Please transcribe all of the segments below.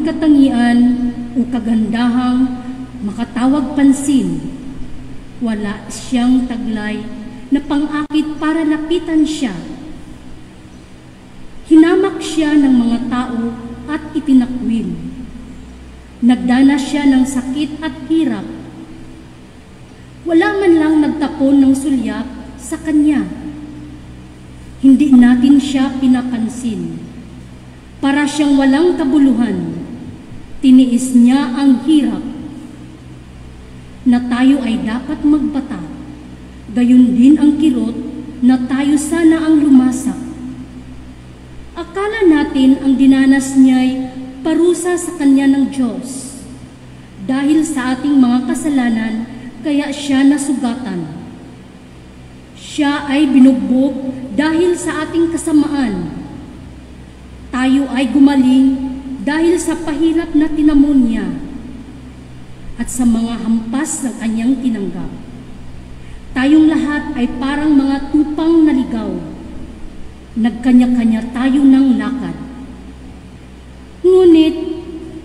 katangian o kagandahang makatawag pansin. Wala siyang taglay na pang-akit para lapitan siya. Hinamak siya ng mga tao at itinakwil. Nagdanas siya ng sakit at hirap. Wala man lang nagtapon ng sulyap sa kanya. Hindi natin siya pinapansin. Para siyang walang kabuluhan. Tiniis niya ang hirap. Na tayo ay dapat magbata. Gayon din ang kirot na tayo sana ang lumasak. Akala natin ang dinanas niya'y parusa sa kanya ng Diyos. Dahil sa ating mga kasalanan, kaya siya nasugatan. Siya ay binugbog dahil sa ating kasamaan. Tayo ay gumaling dahil sa pahirap na tinamon niya at sa mga hampas ng kanyang tinanggap. Tayong lahat ay parang mga tupang naligaw. Nagkanya-kanya tayo ng lakad. Ngunit,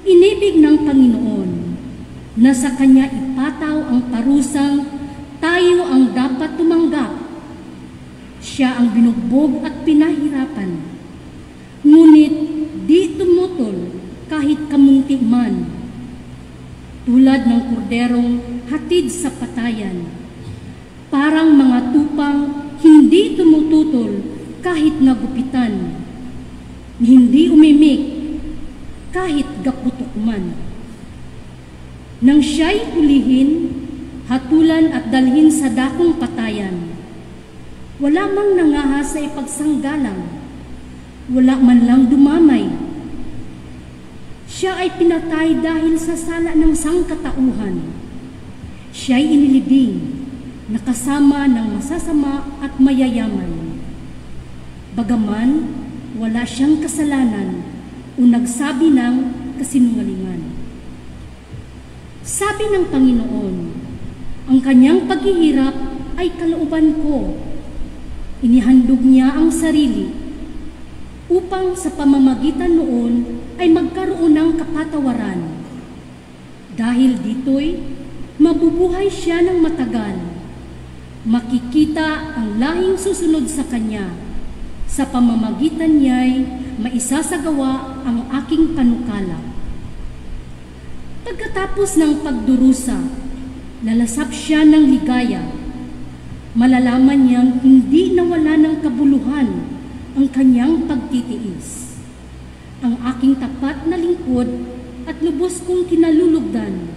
inibig ng Panginoon na sa Kanya ipataw ang parusang tayo ang dapat tumanggap. Siya ang binugbog at pinahirapan. Ngunit, di tumutol kahit kamunti man. Tulad ng korderong hatid sa patayan. Parang mga tupang hindi tumututol kahit nagupitan. Hindi umimik kahit gaputok man. Nang siya'y hulihin, hatulan at dalhin sa dakong patayan, wala mang nangahas sa ipagsanggalang, wala man lang dumamay. Siya ay pinatay dahil sa sala ng sangkatauhan. Siya'y inilibing, nakasama ng masasama at mayayaman. Bagaman, wala siyang kasalanan o nagsabi ng kasinungalingan. Sabi ng Panginoon, ang kanyang paghihirap ay kalooban ko. Inihandog niya ang sarili upang sa pamamagitan noon ay magkaroon ng kapatawaran. Dahil dito'y mabubuhay siya ng matagal. Makikita ang lahing susunod sa kanya. Sa pamamagitan niya'y maisasagawa ang aking panukala. Pagkatapos ng pagdurusa, lalasap siya ng ligaya. Malalaman niyang hindi nawala ng kabuluhan ang kanyang pagtitiis. Ang aking tapat na lingkod at lubos kong kinalulugdan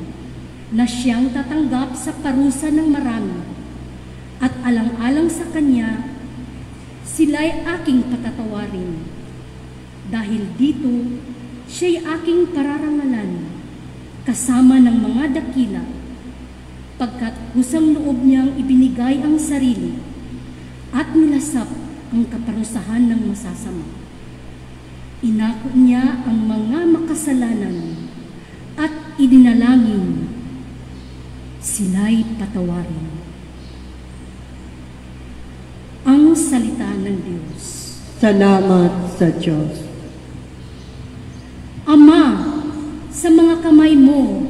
na siyang tatanggap sa parusa ng marami at alang-alang sa kanya, sila'y aking patatawarin. Dahil dito, siya'y aking pararangalan kasama ng mga dakila pagkat kusang loob niyang ibinigay ang sarili at nilasap ang kaparusahan ng masasama. Inako niya ang mga makasalanan at idinalangin sila'y patawarin. Ang salita ng Diyos. Salamat sa Diyos. Ama, sa mga kamay mo,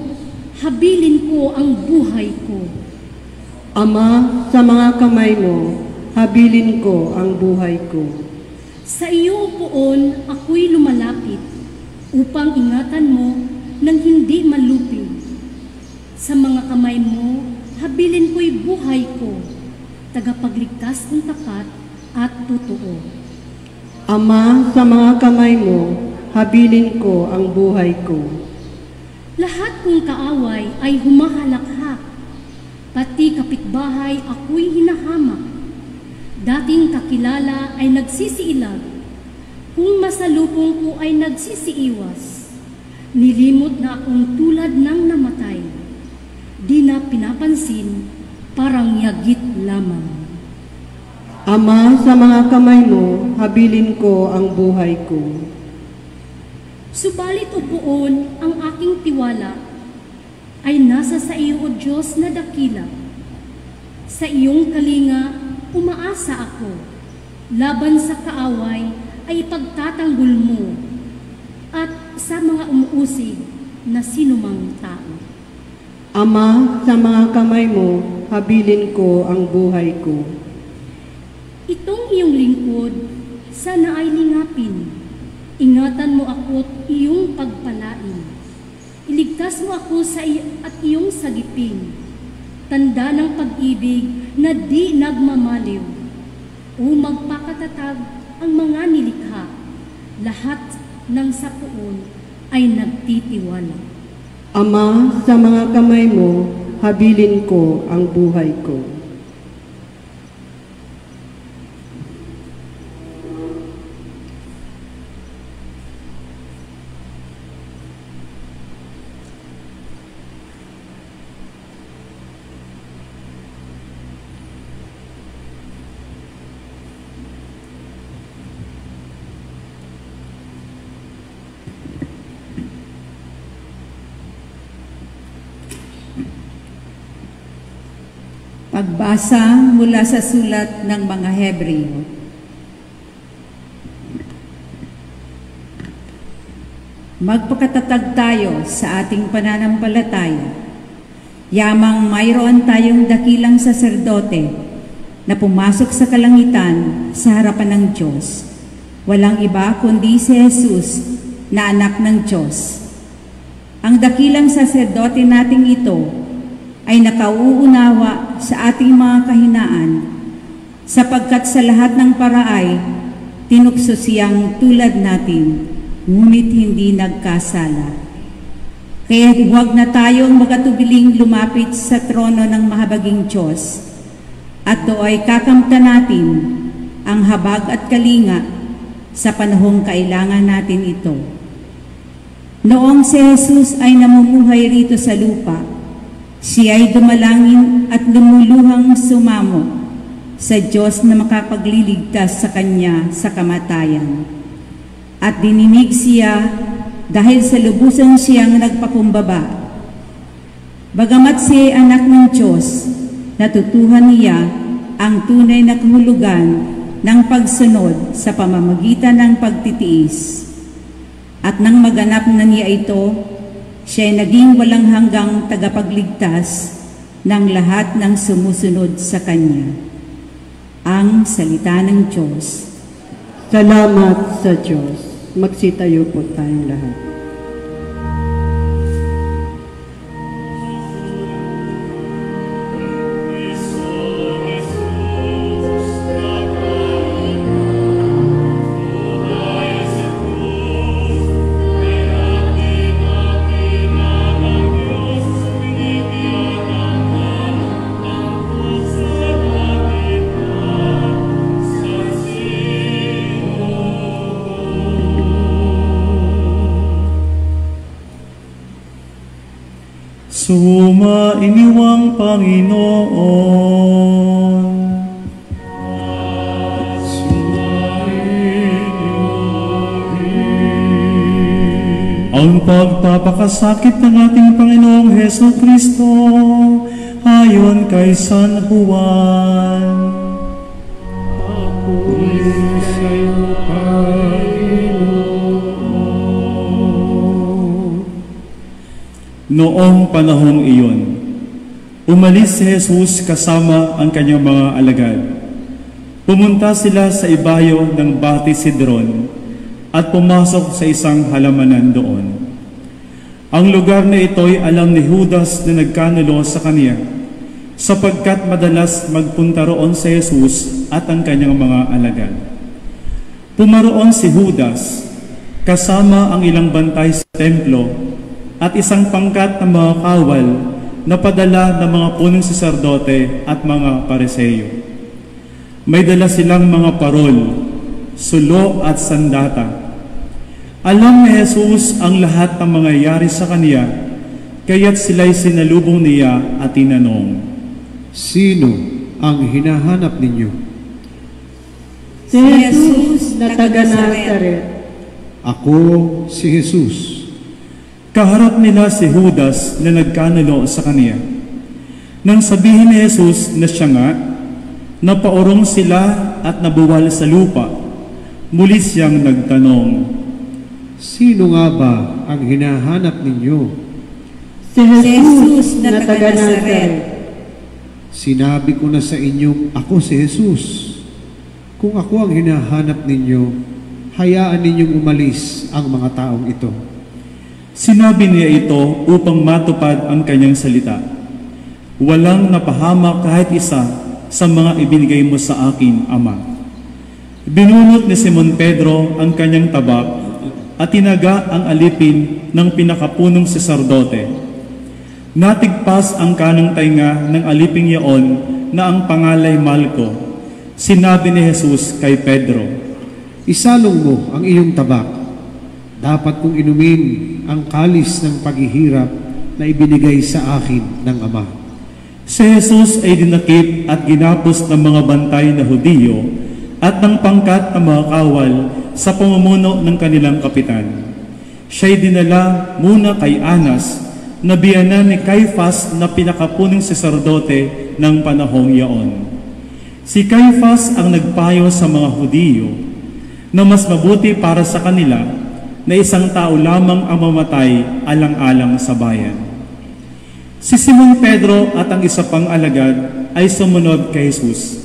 habilin ko ang buhay ko. Ama, sa mga kamay mo, habilin ko ang buhay ko. Sa iyong puon, ako'y lumalapit upang ingatan mo nang hindi malupig. Sa mga kamay mo, habilin ko'y buhay ko, tagapagligtas ng tapat at totoo. Ama, sa mga kamay mo, habilin ko ang buhay ko. Lahat kong kaaway ay humahalakhak, pati kapitbahay ako'y hinahamak. Dating kakilala ay nagsisiilag, kung masalubong ko ay nagsisiiwas. Nilimot na akong tulad ng namatay, di na pinapansin, parang yagit lamang. Ama, sa mga kamay mo, habilin ko ang buhay ko. Subalit o poon ang aking tiwala ay nasa sa iyo, O Diyos na dakila. Sa iyong kalinga, umaasa ako. Laban sa kaaway ay ipagtatanggol mo. At sa mga umuusig na sinumang tao. Ama, sa mga kamay mo, habilin ko ang buhay ko. Itong iyong lingkod, sana ay lingapin. Ingatan mo ako't iyong pagpalain. Iligtas mo ako at iyong sagipin. Tanda ng pag-ibig na di nagmamaliw. O magpakatatag ang mga nilikha. Lahat ng sapuon ay nagtitiwala. Ama, sa mga kamay mo, habilin ko ang buhay ko. Pagbasa mula sa sulat ng mga Hebreo. Magpakatatag tayo sa ating pananampalataya. Yamang mayroon tayong dakilang saserdote na pumasok sa kalangitan sa harapan ng Diyos. Walang iba kundi si Jesus na anak ng Diyos. Ang dakilang saserdote nating ito ay nakauunawa sa ating mga kahinaan, sapagkat sa lahat ng paraay, tinukso siyang tulad natin, ngunit hindi nagkasala. Kaya huwag na tayong magatubiling lumapit sa trono ng mahabaging Diyos, at do'y kakamtan natin ang habag at kalinga sa panahong kailangan natin ito. Noong si Jesus ay namumuhay rito sa lupa, siya ay dumalangin at lumuluhang sumamo sa Diyos na makapagliligtas sa Kanya sa kamatayan. At dininig siya dahil sa lubusan siyang nagpakumbaba. Bagamat siya anak ng Diyos, natutuhan niya ang tunay na kahulugan ng pagsunod sa pamamagitan ng pagtitiis. At nang maganap na niya ito, siya ay naging walang hanggang tagapagligtas ng lahat ng sumusunod sa Kanya. Ang salita ng Diyos. Salamat sa Diyos. Magsitayo po tayong lahat. Sumainiwang Panginoon. Ang pagpapakasakit ng ating Panginoong Heso Kristo ayon kay San Juan. Ako'y sa'yo, Noong panahong iyon, umalis si Jesus kasama ang kanyang mga alagad. Pumunta sila sa ibayo ng Bati Sidron at pumasok sa isang halamanan doon. Ang lugar na ito'y alam ni Judas na nagkanulo sa kaniya, sapagkat madalas magpunta roon si Jesus at ang kanyang mga alagad. Pumaroon si Judas, kasama ang ilang bantay sa templo, at isang pangkat ng mga kawal na padala ng mga punong saserdote at mga Pariseo. May dala silang mga parol, sulo at sandata. Alam ni Jesus ang lahat ng mangyayari sa kaniya, kaya't sila'y sinalubong niya at tinanong, "Sino ang hinahanap ninyo?" Si Jesus na taga Nazaret. "Ako si Jesus." Kaharap nila si Judas na nagkanulo sa kaniya. Nang sabihin ni Jesus na siya nga, napaurong sila at nabuwal sa lupa. Muli siyang nagtanong, Sino nga ba ang hinahanap ninyo? Si Jesus na taga Nazaret. Sinabi ko na sa inyong ako si Jesus. Kung ako ang hinahanap ninyo, hayaan ninyong umalis ang mga taong ito. Sinabi niya ito upang matupad ang kanyang salita. Walang napahamak kahit isa sa mga ibinigay mo sa akin, Ama. Binunot ni Simon Pedro ang kanyang tabak at tinaga ang alipin ng pinakapunong saserdote. Natigpas ang kanang tainga ng aliping yaon na ang pangalay Malco. Sinabi ni Jesus kay Pedro, Isalong mo ang iyong tabak. Dapat kong inumin ang kalis ng paghihirap na ibinigay sa akin ng Ama. Si Jesus ay dinakip at ginapos ng mga bantay na Hudiyo at ng pangkat ng mga kawal sa pamumuno ng kanilang kapitan. Siya'y dinala muna kay Anas, na biyanan ni Caiphas na pinakapunong saserdote ng panahong yaon. Si Caiphas ang nagpayo sa mga Hudiyo na mas mabuti para sa kanila na isang tao lamang ang mamatay alang-alang sa bayan. Si Simon Pedro at ang isa pang alagad ay sumunod kay Jesus.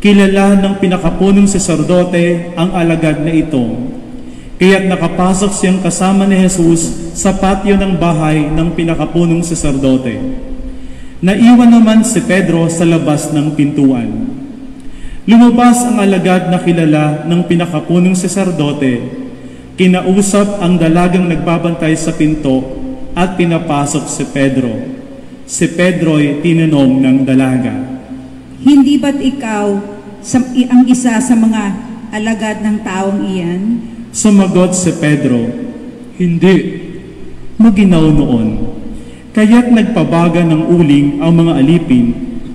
Kilala ng pinakapunong saserdote ang alagad na ito, kaya't nakapasok siyang kasama ni Jesus sa patio ng bahay ng pinakapunong saserdote. Naiwan naman si Pedro sa labas ng pintuan. Lumabas ang alagad na kilala ng pinakapunong saserdote, kinausap ang dalagang nagbabantay sa pinto at pinapasok si Pedro. Si Pedro'y tinanong ng dalaga, Hindi ba't ikaw ang isa sa mga alagad ng taong iyan? Sumagot si Pedro, Hindi. Maginaw noon. Kaya't nagpabaga ng uling ang mga alipin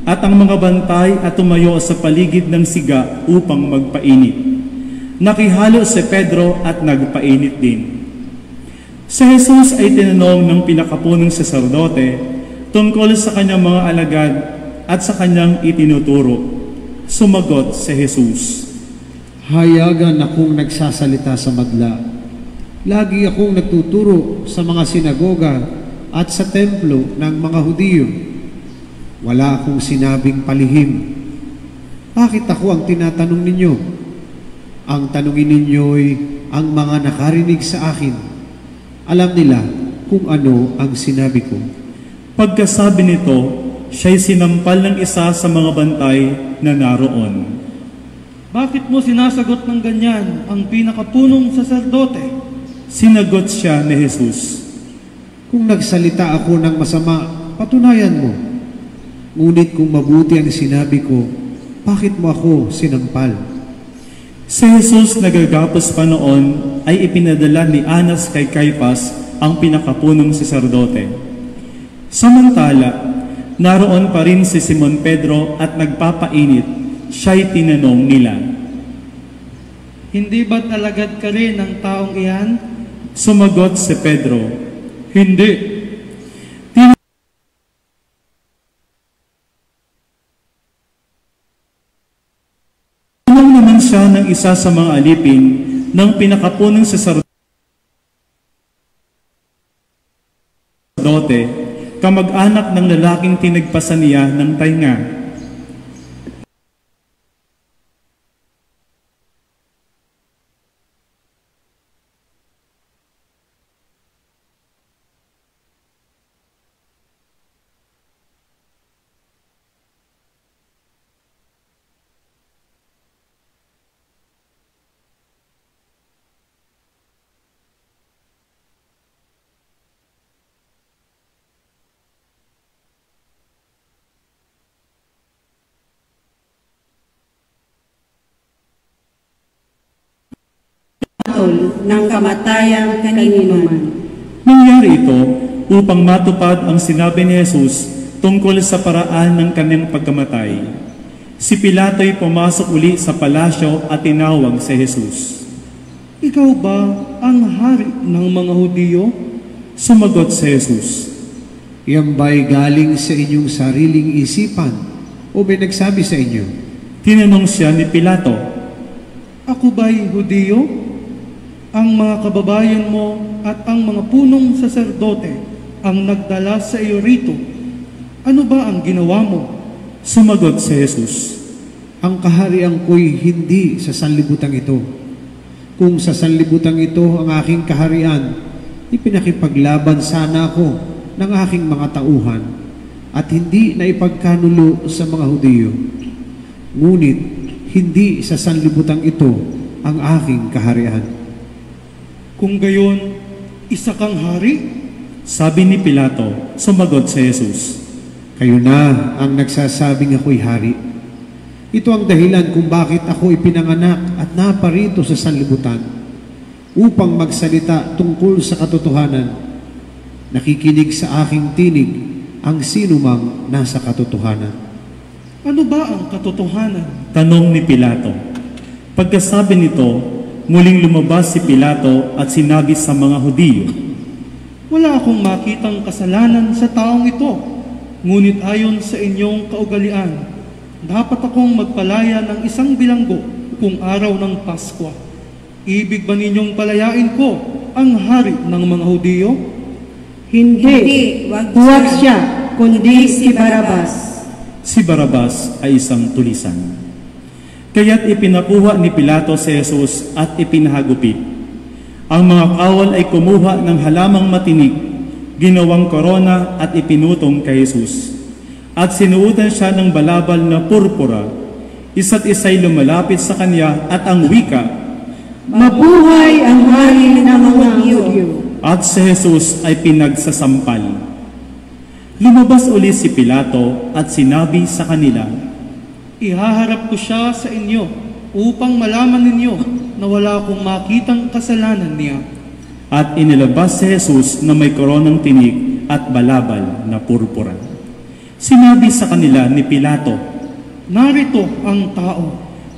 at ang mga bantay at tumayo sa paligid ng siga upang magpainit. Nakihalo si Pedro at nagpainit din. Si Jesus ay tinanong ng pinakapunong saserdote tungkol sa kanyang mga alagad at sa kanyang itinuturo. Sumagot si Jesus, Hayagan akong nagsasalita sa madla. Lagi akong nagtuturo sa mga sinagoga at sa templo ng mga Hudiyo. Wala akong sinabing palihim. Bakit ako ang tinatanong ninyo? Ang tanungin ninyo'y ang mga nakarinig sa akin. Alam nila kung ano ang sinabi ko. Pagkasabi nito, siya'y sinampal ng isa sa mga bantay na naroon. Bakit mo sinasagot ng ganyan ang pinakapunong saserdote? Sinagot siya ni Jesus, Kung nagsalita ako ng masama, patunayan mo. Ngunit kung mabuti ang sinabi ko, bakit mo ako sinampal? Si Jesus nagagapos pa noon ay ipinadala ni Anas kay Caiphas ang pinakapunong saserdote. Samantala, naroon pa rin si Simon Pedro at nagpapainit. Siya'y tinanong nila, Hindi ba't alagad ka rin ng taong iyan? Sumagot si Pedro, Hindi. Tinanong naman siya ng isa sa mga alipin ng pinakapunong saserdote, kamag-anak ng lalaking tinagpasan niya ng tainga. ng kamatayang kaninuman. Nangyari ito upang matupad ang sinabi ni Jesus tungkol sa paraan ng kanyang pagkamatay. Si Pilato'y pumasok uli sa palasyo at tinawag si Jesus. Ikaw ba ang hari ng mga Hudiyo? Sumagot si Jesus, Yan ba'y galing sa inyong sariling isipan o may nagsabi sa inyo? Tinanong siya ni Pilato, Ako ba'y Hudiyo? ang mga kababayan mo at ang mga punong saserdote ang nagdala sa iyo rito. Ano ba ang ginawa mo? Sumagot si Jesus, Ang kaharian ko'y hindi sa sanlibutan ito. Kung sa sanlibutan ito ang aking kaharian, ipinakipaglaban sana ako ng aking mga tauhan at hindi na ipagkanulo sa mga Hudiyo. Ngunit hindi sa sanlibutan ito ang aking kaharian. Kung gayon, isa kang hari? sabi ni Pilato. Sumagot si Jesus, Kayo na ang nagsasabing ako'y hari. Ito ang dahilan kung bakit ako ipinanganak at naparito sa sanlibutan upang magsalita tungkol sa katotohanan. Nakikinig sa aking tinig ang sinumang nasa katotohanan. Ano ba ang katotohanan? tanong ni Pilato. Pagkasabi nito, muling lumabas si Pilato at sinabi sa mga Hudiyo, Wala akong makitang kasalanan sa taong ito, ngunit ayon sa inyong kaugalian, dapat akong magpalaya ng isang bilanggo kung araw ng Paskwa. Ibig ba ninyong palayain ko ang hari ng mga Hudiyo? Hindi, huwag siya, kundi si Barabas. si Barabas ay isang tulisan. Kaya't ipinakuha ni Pilato si Jesus at ipinahagupit. Ang mga kawal ay kumuha ng halamang matinik, ginawang korona at ipinutong kay Jesus. At sinuotan siya ng balabal na purpura. Isa't isa'y lumalapit sa kanya at ang wika, Mabuhay ang hari ng mga Hudyo. at si Jesus ay pinagsasampal. Lumabas uli si Pilato at sinabi sa kanila, Ihaharap ko siya sa inyo upang malaman ninyo na wala akong makitang kasalanan niya. at inilabas si Jesus na may koronang tinik at balabal na purpura. Sinabi sa kanila ni Pilato, Narito ang tao.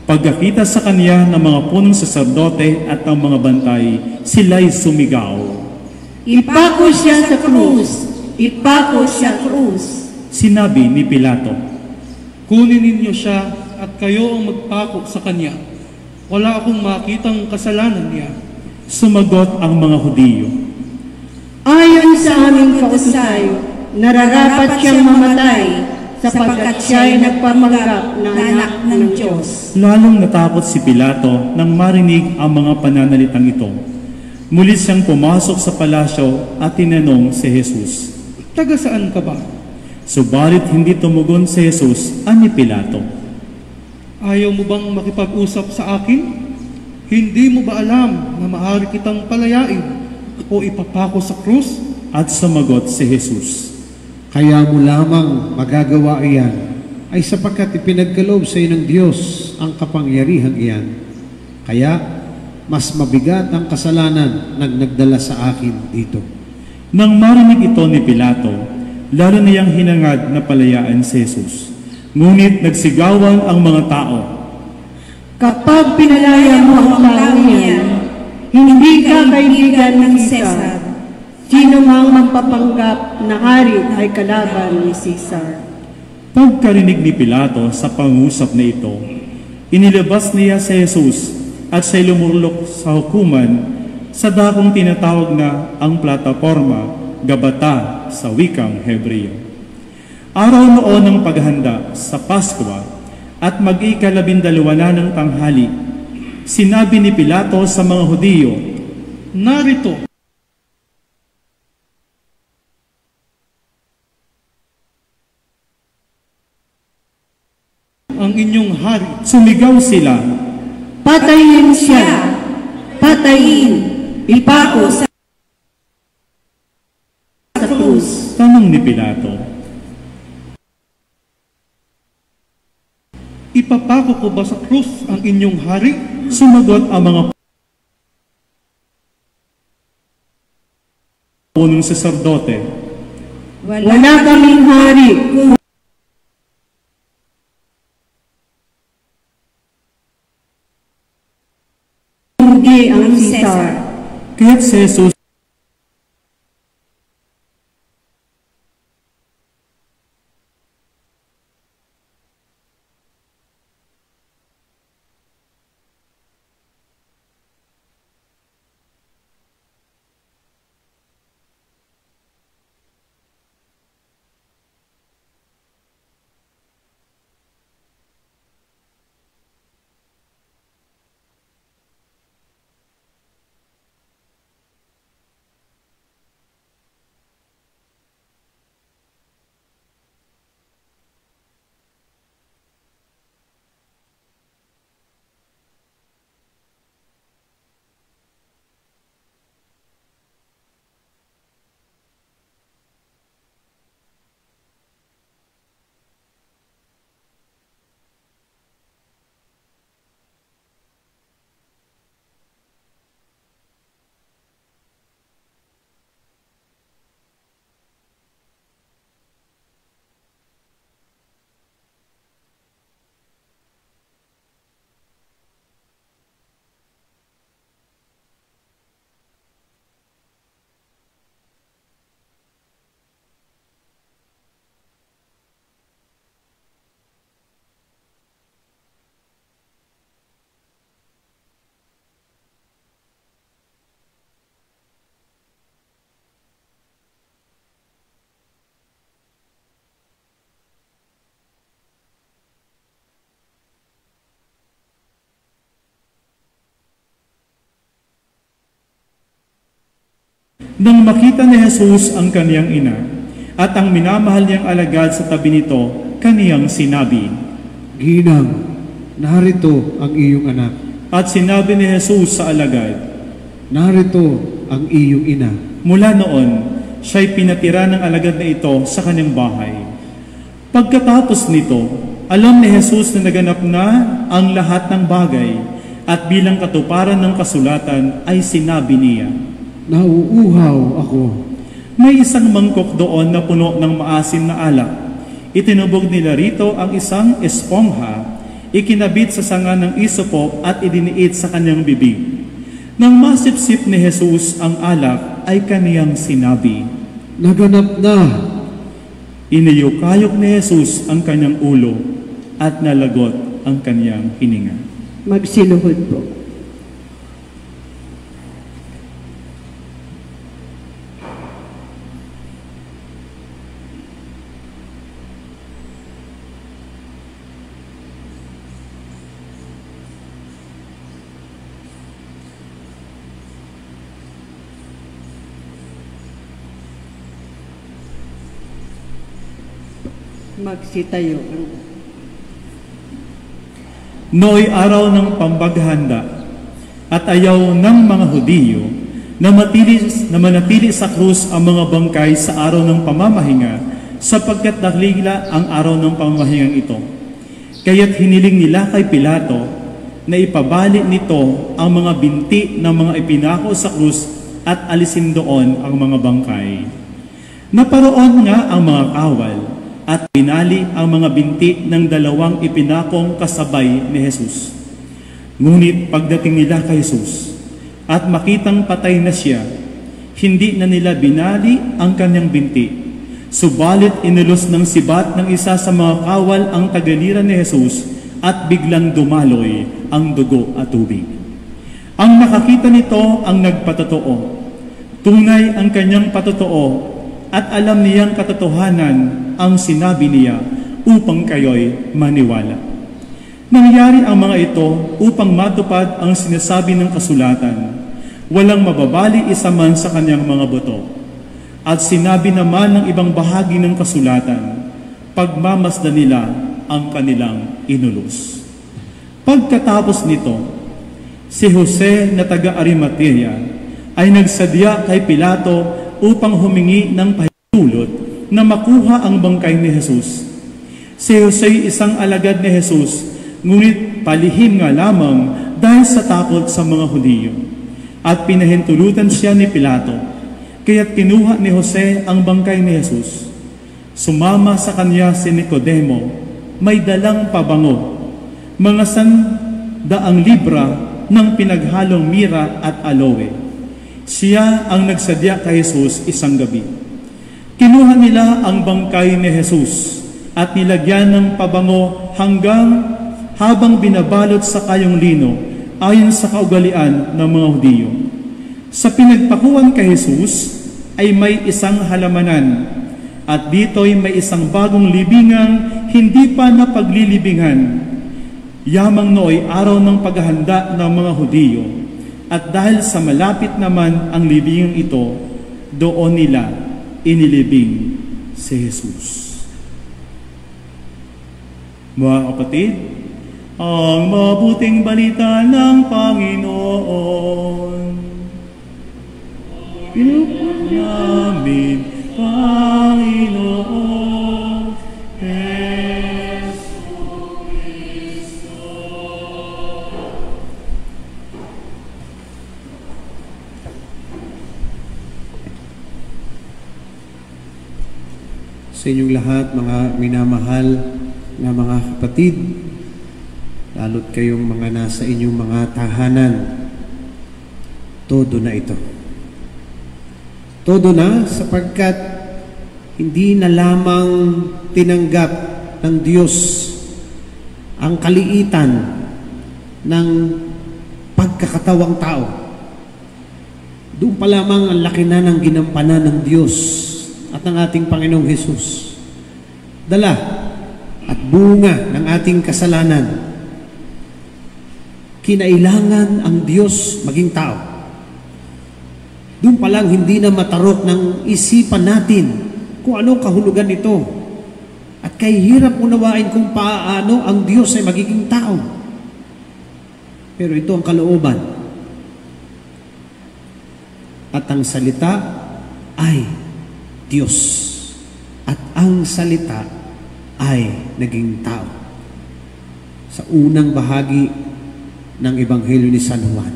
pagkakita sa kanya ng mga punong saserdote at ng mga bantay, sila'y sumigaw. Ipako siya sa krus. Ipako siya krus. Sinabi ni Pilato, Kunin ninyo siya at kayo ang magpako sa kanya. Wala akong makitang kasalanan niya. sumagot ang mga Hudiyo, Ayon sa aming kautusan, nararapat siyang mamatay sapagkat siya ay nagpapanggap na anak ng Diyos. Lalong natakot si Pilato nang marinig ang mga pananalitang ito. Muli siyang pumasok sa palasyo at tinanong si Jesus. Taga saan ka ba? Subalit hindi tumugon si Jesus ani Pilato. Ayaw mo bang makipag-usap sa akin? Hindi mo ba alam na maaari kitang palayain o ipapako sa krus? At sumagot si Jesus, Kaya mo lamang magagawa iyan ay sapagkat ipinagkaloob sa iyo ng Diyos ang kapangyarihang iyan. Kaya mas mabigat ang kasalanan ng nagdala sa akin dito. Nang marinig ito ni Pilato, lalo niyang hinangad na palayaan si Jesus. Ngunit nagsigawan ang mga tao. Kapag pinalaya mo ang taong yan, hindi ka kaibigan ng Cesar. Sino mang magpapanggap na hari ay kalaban ni Cesar. Pagkarinig ni Pilato sa pangusap na ito, inilabas niya si Jesus at siya'y lumurlok sa hukuman sa dakong tinatawag na ang plataporma, Gabata sa wikang Hebreo. Araw noon ng paghanda sa Paskwa at mag-ikalabindalawa na ng tanghali, sinabi ni Pilato sa mga Hudiyo, Narito ang inyong hari. sumigaw sila, Patayin siya! Patayin! Ipako sa krus. tanong ni Pilato, Ipapako ko ba sa krus ang inyong hari? sumagot ang mga punong saserdote, Wala kaming hari kundi ang Cesar. kaya't si Jesus Nang makita ni Jesus ang kaniyang ina at ang minamahal niyang alagad sa tabi nito, kaniyang sinabi, Ginang, narito ang iyong anak. At sinabi ni Jesus sa alagad, Narito ang iyong ina. Mula noon, siya'y pinatira ng alagad na ito sa kanyang bahay. Pagkatapos nito, alam ni Jesus na naganap na ang lahat ng bagay at bilang katuparan ng kasulatan ay sinabi niya, Nauuhaw ako. May isang mangkok doon na puno ng maasim na alak. Itinubog nila rito ang isang espongha, ikinabit sa sanga ng isopo at idiniit sa kanyang bibig. Nang masipsip ni Jesus ang alak, ay kaniyang sinabi, Naganap na. Iniyukayok ni Jesus ang kanyang ulo at nalagot ang kanyang hininga. Magsiluhod po. Magsitayo. Nooy araw ng pambaghanda at ayaw ng mga Hudiyo na manatili sa krus ang mga bangkay sa araw ng pamamahinga sapagkat dakligla ang araw ng pamamahingang ito. Kaya't hiniling nila kay Pilato na ipabalik nito ang mga binti ng mga ipinako sa krus at alisin doon ang mga bangkay. Naparoon nga ang mga kawal at pinali ang mga binti ng dalawang ipinakong kasabay ni Jesus. Ngunit pagdating nila kay Jesus at makitang patay na siya, hindi na nila binali ang kanyang binti. Subalit inulos ng sibat ng isa sa mga kawal ang tagaliran ni Jesus at biglang dumaloy ang dugo at tubig. Ang nakakita nito ang nagpatotoo. Tunay ang kanyang patotoo at alam niyang katotohanan ang sinabi niya upang kayo'y maniwala. Nangyari ang mga ito upang matupad ang sinasabi ng kasulatan. Walang mababali isa man sa kanyang mga buto. At sinabi naman ng ibang bahagi ng kasulatan, pagmamasdan nila ang kanilang inulos. Pagkatapos nito, si Jose na taga-Arimatea ay nagsadya kay Pilato upang humingi ng pahintulot na makuha ang bangkay ni Jesus. Si Jose isang alagad ni Jesus, ngunit palihim nga lamang dahil sa takot sa mga Hudiyo. At pinahintulutan siya ni Pilato, kaya't kinuha ni Jose ang bangkay ni Jesus. Sumama sa kanya si Nicodemo, may dalang pabango, mga 100 libra ng pinaghalong mira at aloe. Siya ang nagsadya kay Jesus isang gabi. Kinuha nila ang bangkay ni Jesus at nilagyan ng pabango habang binabalot sa kayong lino ayon sa kaugalian ng mga Hudiyo. Sa pinagpakuan kay Jesus ay may isang halamanan at dito'y may isang bagong libingang hindi pa napaglilibingan. Yamang nooy araw ng paghahanda ng mga Hudiyo. At dahil sa malapit naman ang libingang ito, doon nila inilibing si Jesus. Mga kapatid, ang mabuting balita ng Panginoon. Pinupuri namin, Panginoon. Sa inyong lahat, mga minamahal na mga kapatid, lalo't kayong mga nasa inyong mga tahanan, todo na ito. Todo na sapagkat hindi na lamang tinanggap ng Diyos ang kaliitan ng pagkakatawang tao. Doon pa lamang ang laki na ng ginampanan ng Diyos at ng ating Panginoong Hesus. Dala at bunga ng ating kasalanan. Kinailangan ang Diyos maging tao. Doon pa lang hindi na matarok ng isipan natin kung anong kahulugan nito. At kay hirap unawain kung paano ang Diyos ay magiging tao. Pero ito ang kalooban. At ang salita ay Diyos. At ang salita ay naging tao. Sa unang bahagi ng Ebanghelyo ni San Juan.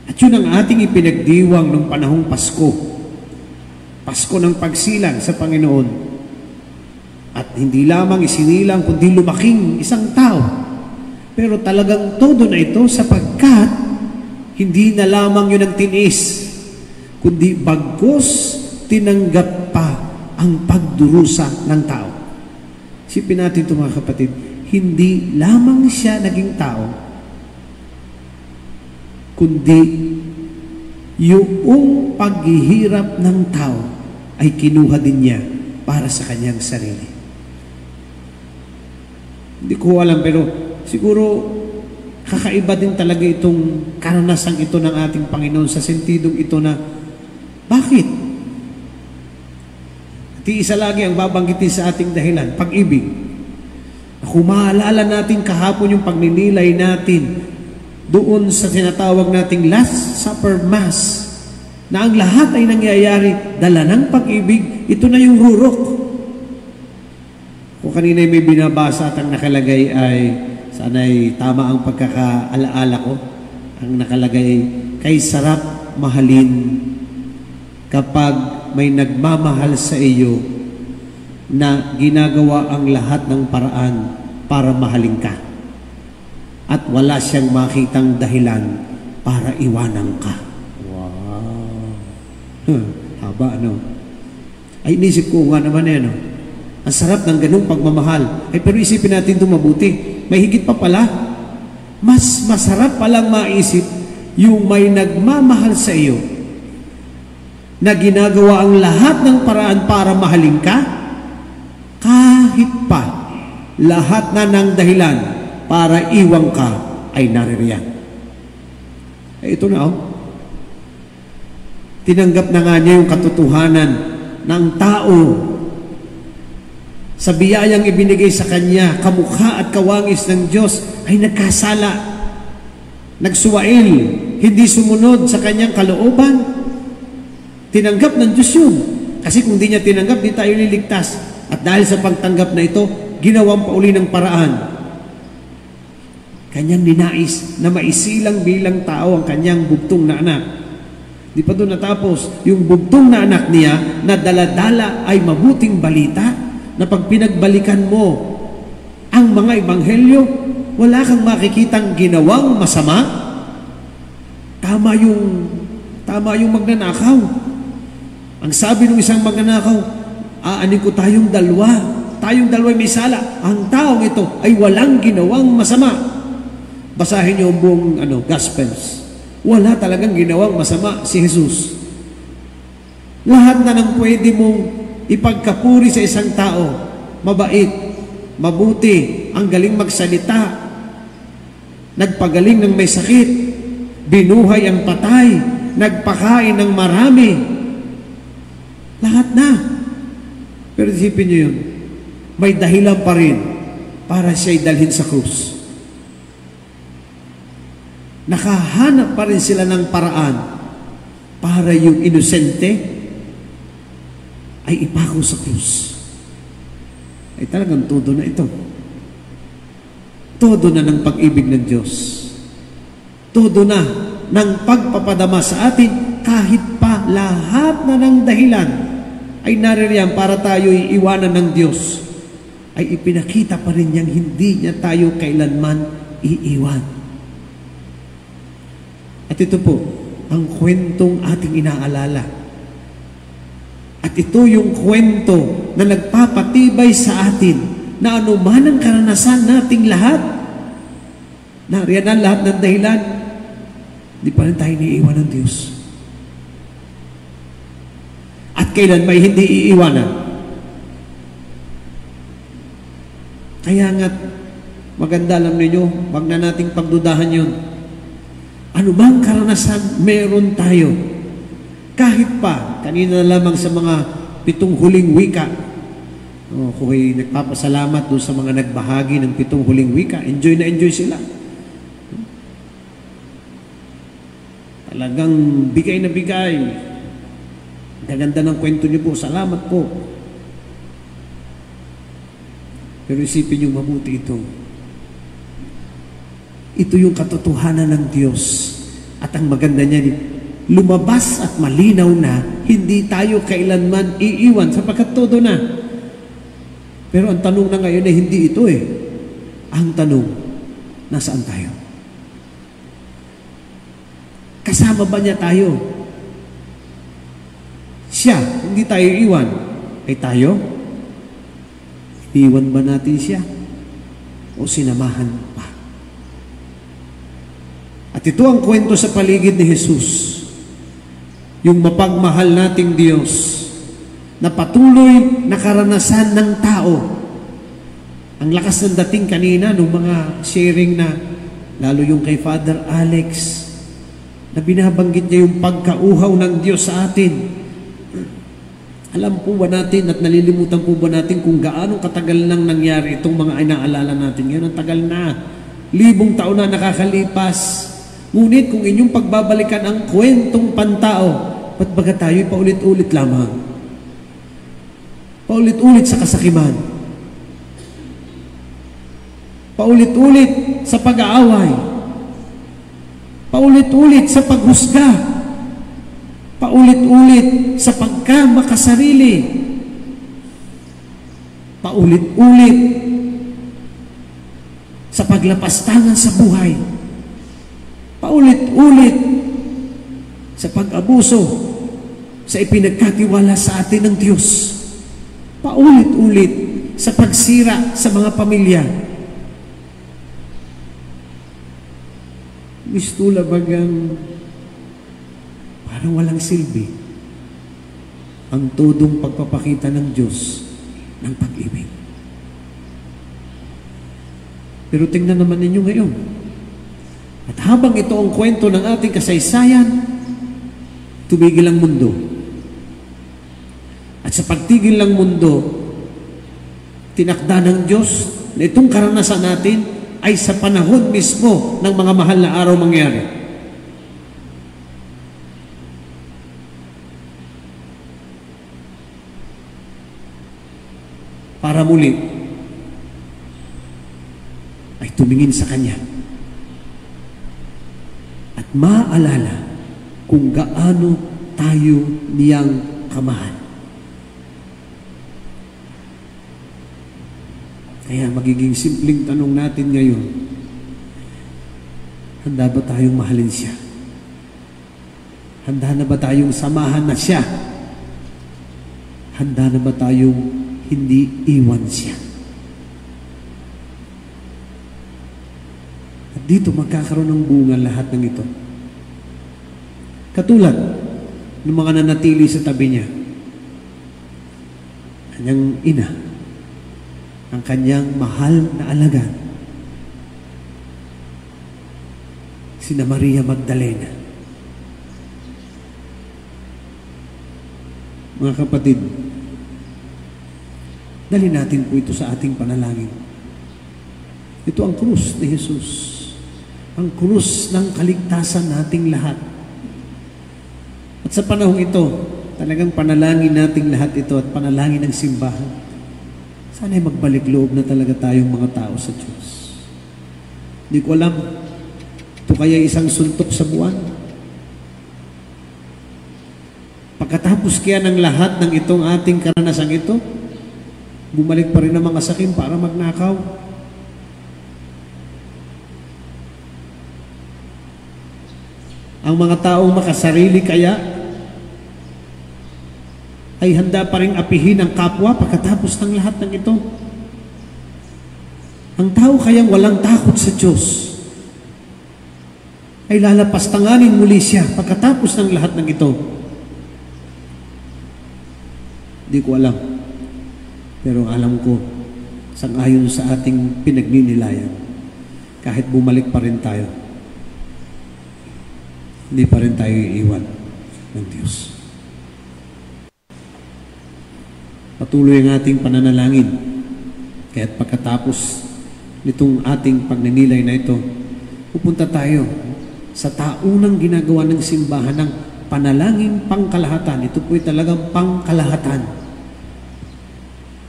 At yun ang ating ipinagdiwang ng panahong Pasko. Pasko ng pagsilang sa Panginoon. At hindi lamang isinilang, kundi lumaking isang tao. Pero talagang todo na ito sapagkat hindi na lamang yun ang tinis, kundi bagkus tinanggap pa ang pagdurusa ng tao. Isipin natin ito mga kapatid, hindi lamang siya naging tao, kundi yung paghihirap ng tao ay kinuha din niya para sa kanyang sarili. Hindi ko alam, pero siguro kakaiba din talaga itong karanasang ito ng ating Panginoon sa sentidong ito na bakit? At isa lagi ang babanggitin sa ating dahilan, pag-ibig. Kung maalala natin kahapon yung pagninilay natin doon sa tinatawag nating Last Supper Mass, na ang lahat ay nangyayari dala ng pag-ibig, ito na yung rurok. Kung kanina may binabasa at ang nakalagay ay, sana'y tama ang pagkakaalaala ko, ang nakalagay, kay sarap mahalin kapag may nagmamahal sa iyo na ginagawa ang lahat ng paraan para mahalin ka. At wala siyang makitang dahilan para iwanan ka. Wow. Haba, ano? Ay, inisip ko nga naman eh, no? Ang sarap ng ganung pagmamahal. Ay, pero isipin natin ito mabuti. May higit pa pala. Mas masarap palang maisip yung may nagmamahal sa iyo na ginagawa ang lahat ng paraan para mahalin ka, kahit pa lahat na ng dahilan para iwang ka ay naririyan. Eh, ito na, oh. Tinanggap na nga niya yung katotohanan ng tao sa biyayang ibinigay sa kanya, kamukha at kawangis ng Diyos, ay nagkasala, nagsuwail, hindi sumunod sa kanyang kalooban. Tinanggap ng Diyos yun. Kasi kung di niya tinanggap, di tayo liligtas. At dahil sa pagtanggap na ito, ginawang pauli ng paraan. Kanyang ninais na maisilang bilang tao ang kanyang bugtong na anak. Di pa doon natapos, yung bugtong na anak niya na dala-dala ay mabuting balita na pag pinagbalikan mo ang mga ebanghelyo, wala kang makikitang ginawang masama. Tama yung magnanakaw. Ang sabi ng isang magnanakaw, aanin ko tayong dalawa may sala. Ang taong ito ay walang ginawang masama. Basahin niyo ang buong Gospels. Wala talagang ginawang masama si Jesus. Lahat na nang pwede mong ipagkapuri sa isang tao, mabait, mabuti, ang galing magsalita, nagpagaling ng may sakit, binuhay ang patay, nagpakain ng marami. Lahat na. Pero isipin niyo yun, may dahilan pa rin para siya'y dalhin sa krus. Nakahanap pa rin sila ng paraan para yung inosente ay ipako sa krus. Ay talagang todo na ito. Todo na ng pag-ibig ng Diyos. Todo na ng pagpapadama sa atin kahit pa lahat na ng dahilan ay naririyan para tayo iiwanan ng Diyos, ay ipinakita pa rin niyang hindi niya tayo kailanman iiwan. At ito po, ang kwentong ating inaalala. At ito yung kwento na nagpapatibay sa atin na anuman ang karanasan nating lahat, nariyan ang lahat ng dahilan, di pa rin tayo niiwan ng Diyos. At kailan may hindi iiwanan? Kaya nga't maganda alam ninyo, wag na nating pagdudahan yun. Ano bang karanasan meron tayo? Kahit pa, kanina na lamang sa mga 7 huling wika, kung nagpapasalamat doon sa mga nagbahagi ng 7 huling wika, enjoy na enjoy sila. Talagang bigay na bigay. Gaganda ng kwento niyo po, salamat po. Pero isipin niyo mabuti ito. Ito yung katotohanan ng Diyos. At ang maganda niya, lumabas at malinaw na hindi tayo kailanman iiwan sapagkat todo na. Pero ang tanong na ngayon ay hindi ito eh. Ang tanong, nasaan tayo? Kasama ba niya tayo? Siya, hindi tayo iwan. Ay tayo? Iwan ba natin siya? O sinamahan pa? At ito ang kwento sa paligid ni Jesus. Yung mapagmahal nating Diyos na patuloy na karanasan ng tao. Ang lakas ng dating kanina nung mga sharing na, lalo yung kay Father Alex, na binabanggit niya yung pagkauhaw ng Diyos sa atin. Alam po ba natin at nalilimutan po ba natin kung gaano katagal nang nangyari itong mga inaalala natin ngayon? Ang tagal na. 1,000 taon na nakakalipas. Ngunit kung inyong pagbabalikan ang kwentong pantao, ba't baga tayo paulit-ulit lamang? Paulit-ulit sa kasakiman. Paulit-ulit sa pag-aaway. Paulit-ulit sa paghusga. Paulit-ulit sa pagkamakasarili. Paulit-ulit sa paglapastangan sa buhay. Paulit-ulit sa pag-abuso sa ipinagkatiwala sa atin ng Diyos. Paulit-ulit sa pagsira sa mga pamilya. Gusto labagang parang walang silbi ang todong pagpapakita ng Diyos ng pag-ibig. Pero tingnan naman ninyo ngayon. At habang ito ang kwento ng ating kasaysayan, tumigil ang mundo. At sa pagtigil ng mundo, tinakda ng Diyos na itong karanasan natin ay sa panahon mismo ng mga mahal na araw mangyari. Para muli ay tumingin sa Kanya at maalala kung gaano tayo niyang kamahal. Kaya magiging simpleng tanong natin ngayon, handa ba tayong mahalin siya? Handa na ba tayong samahan na siya? Handa na ba tayong hindi iwan siya? At dito magkakaroon ng bunga lahat ng ito. Katulad ng mga nanatili sa tabi niya. Kanyang ina, ang kanyang mahal na alagad, sina Maria Magdalena. Mga kapatid, dali natin po ito sa ating panalangin. Ito ang krus ni Jesus. Ang krus ng kaligtasan nating lahat. At sa panahong ito, talagang panalangin nating lahat ito at panalangin ng simbahan. Sana'y magbalik loob na talaga tayong mga tao sa Diyos. Hindi ko alam, ito kaya isang suntok sa buwan? Pagkatapos kaya ng lahat ng itong ating karanasang ito, bumalik pa rin ang mga sakim para magnakaw. Ang mga taong makasarili kaya ay handa pa rin apihin ang kapwa pagkatapos ng lahat ng ito. Ang tao kayang walang takot sa Diyos ay lalapastanganin muli siya pagkatapos ng lahat ng ito. Hindi ko alam. Pero alam ko, sang-ayon sa ating pinagninilayan, kahit bumalik pa rin tayo, hindi pa rin tayo iiwan ng Diyos. patuloy ang ating pananalangin. Kaya't pagkatapos nitong ating pagninilay na ito, pupunta tayo sa taunang ginagawa ng simbahan ng panalangin pangkalahatan. Ito po'y talagang pangkalahatan.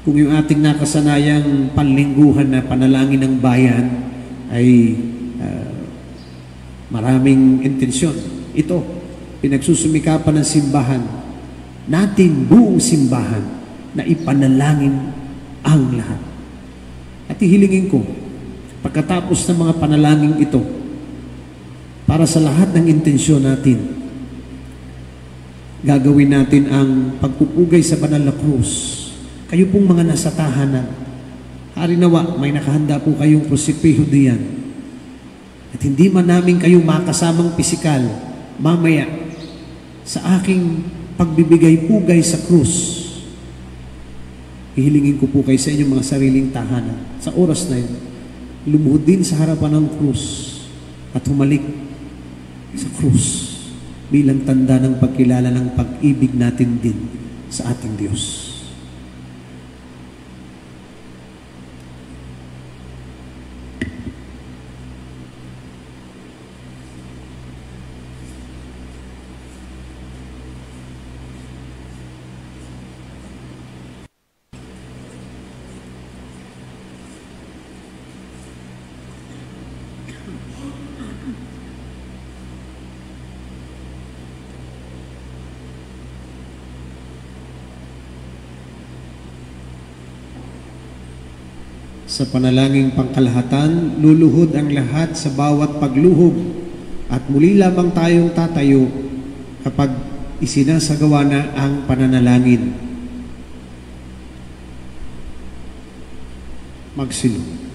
Kung yung ating nakasanayang panlingguhan na panalangin ng bayan ay maraming intensyon, ito, pinagsusumikapan ng simbahan, natin buong simbahan, na ipanalangin ang lahat. At ihilingin ko, pagkatapos ng mga panalangin ito, para sa lahat ng intensyon natin, gagawin natin ang pagpupugay sa banal na krus. Kayo pong mga nasa tahanan, harinawa, may nakahanda po kayong krusipiho diyan. At hindi man namin kayo makasamang pisikal, mamaya, sa aking pagbibigay-pugay sa krus, hihilingin ko po kayo sa inyong mga sariling tahanan. Sa oras na yun, lumuhod din sa harapan ng krus at humalik sa krus bilang tanda ng pagkilala ng pag-ibig natin din sa ating Diyos. Sa panalangin pangkalahatan, luluhod ang lahat sa bawat pagluhod at muli lamang tayong tatayo kapag isinasagawa na ang pananalangin. Magsilong.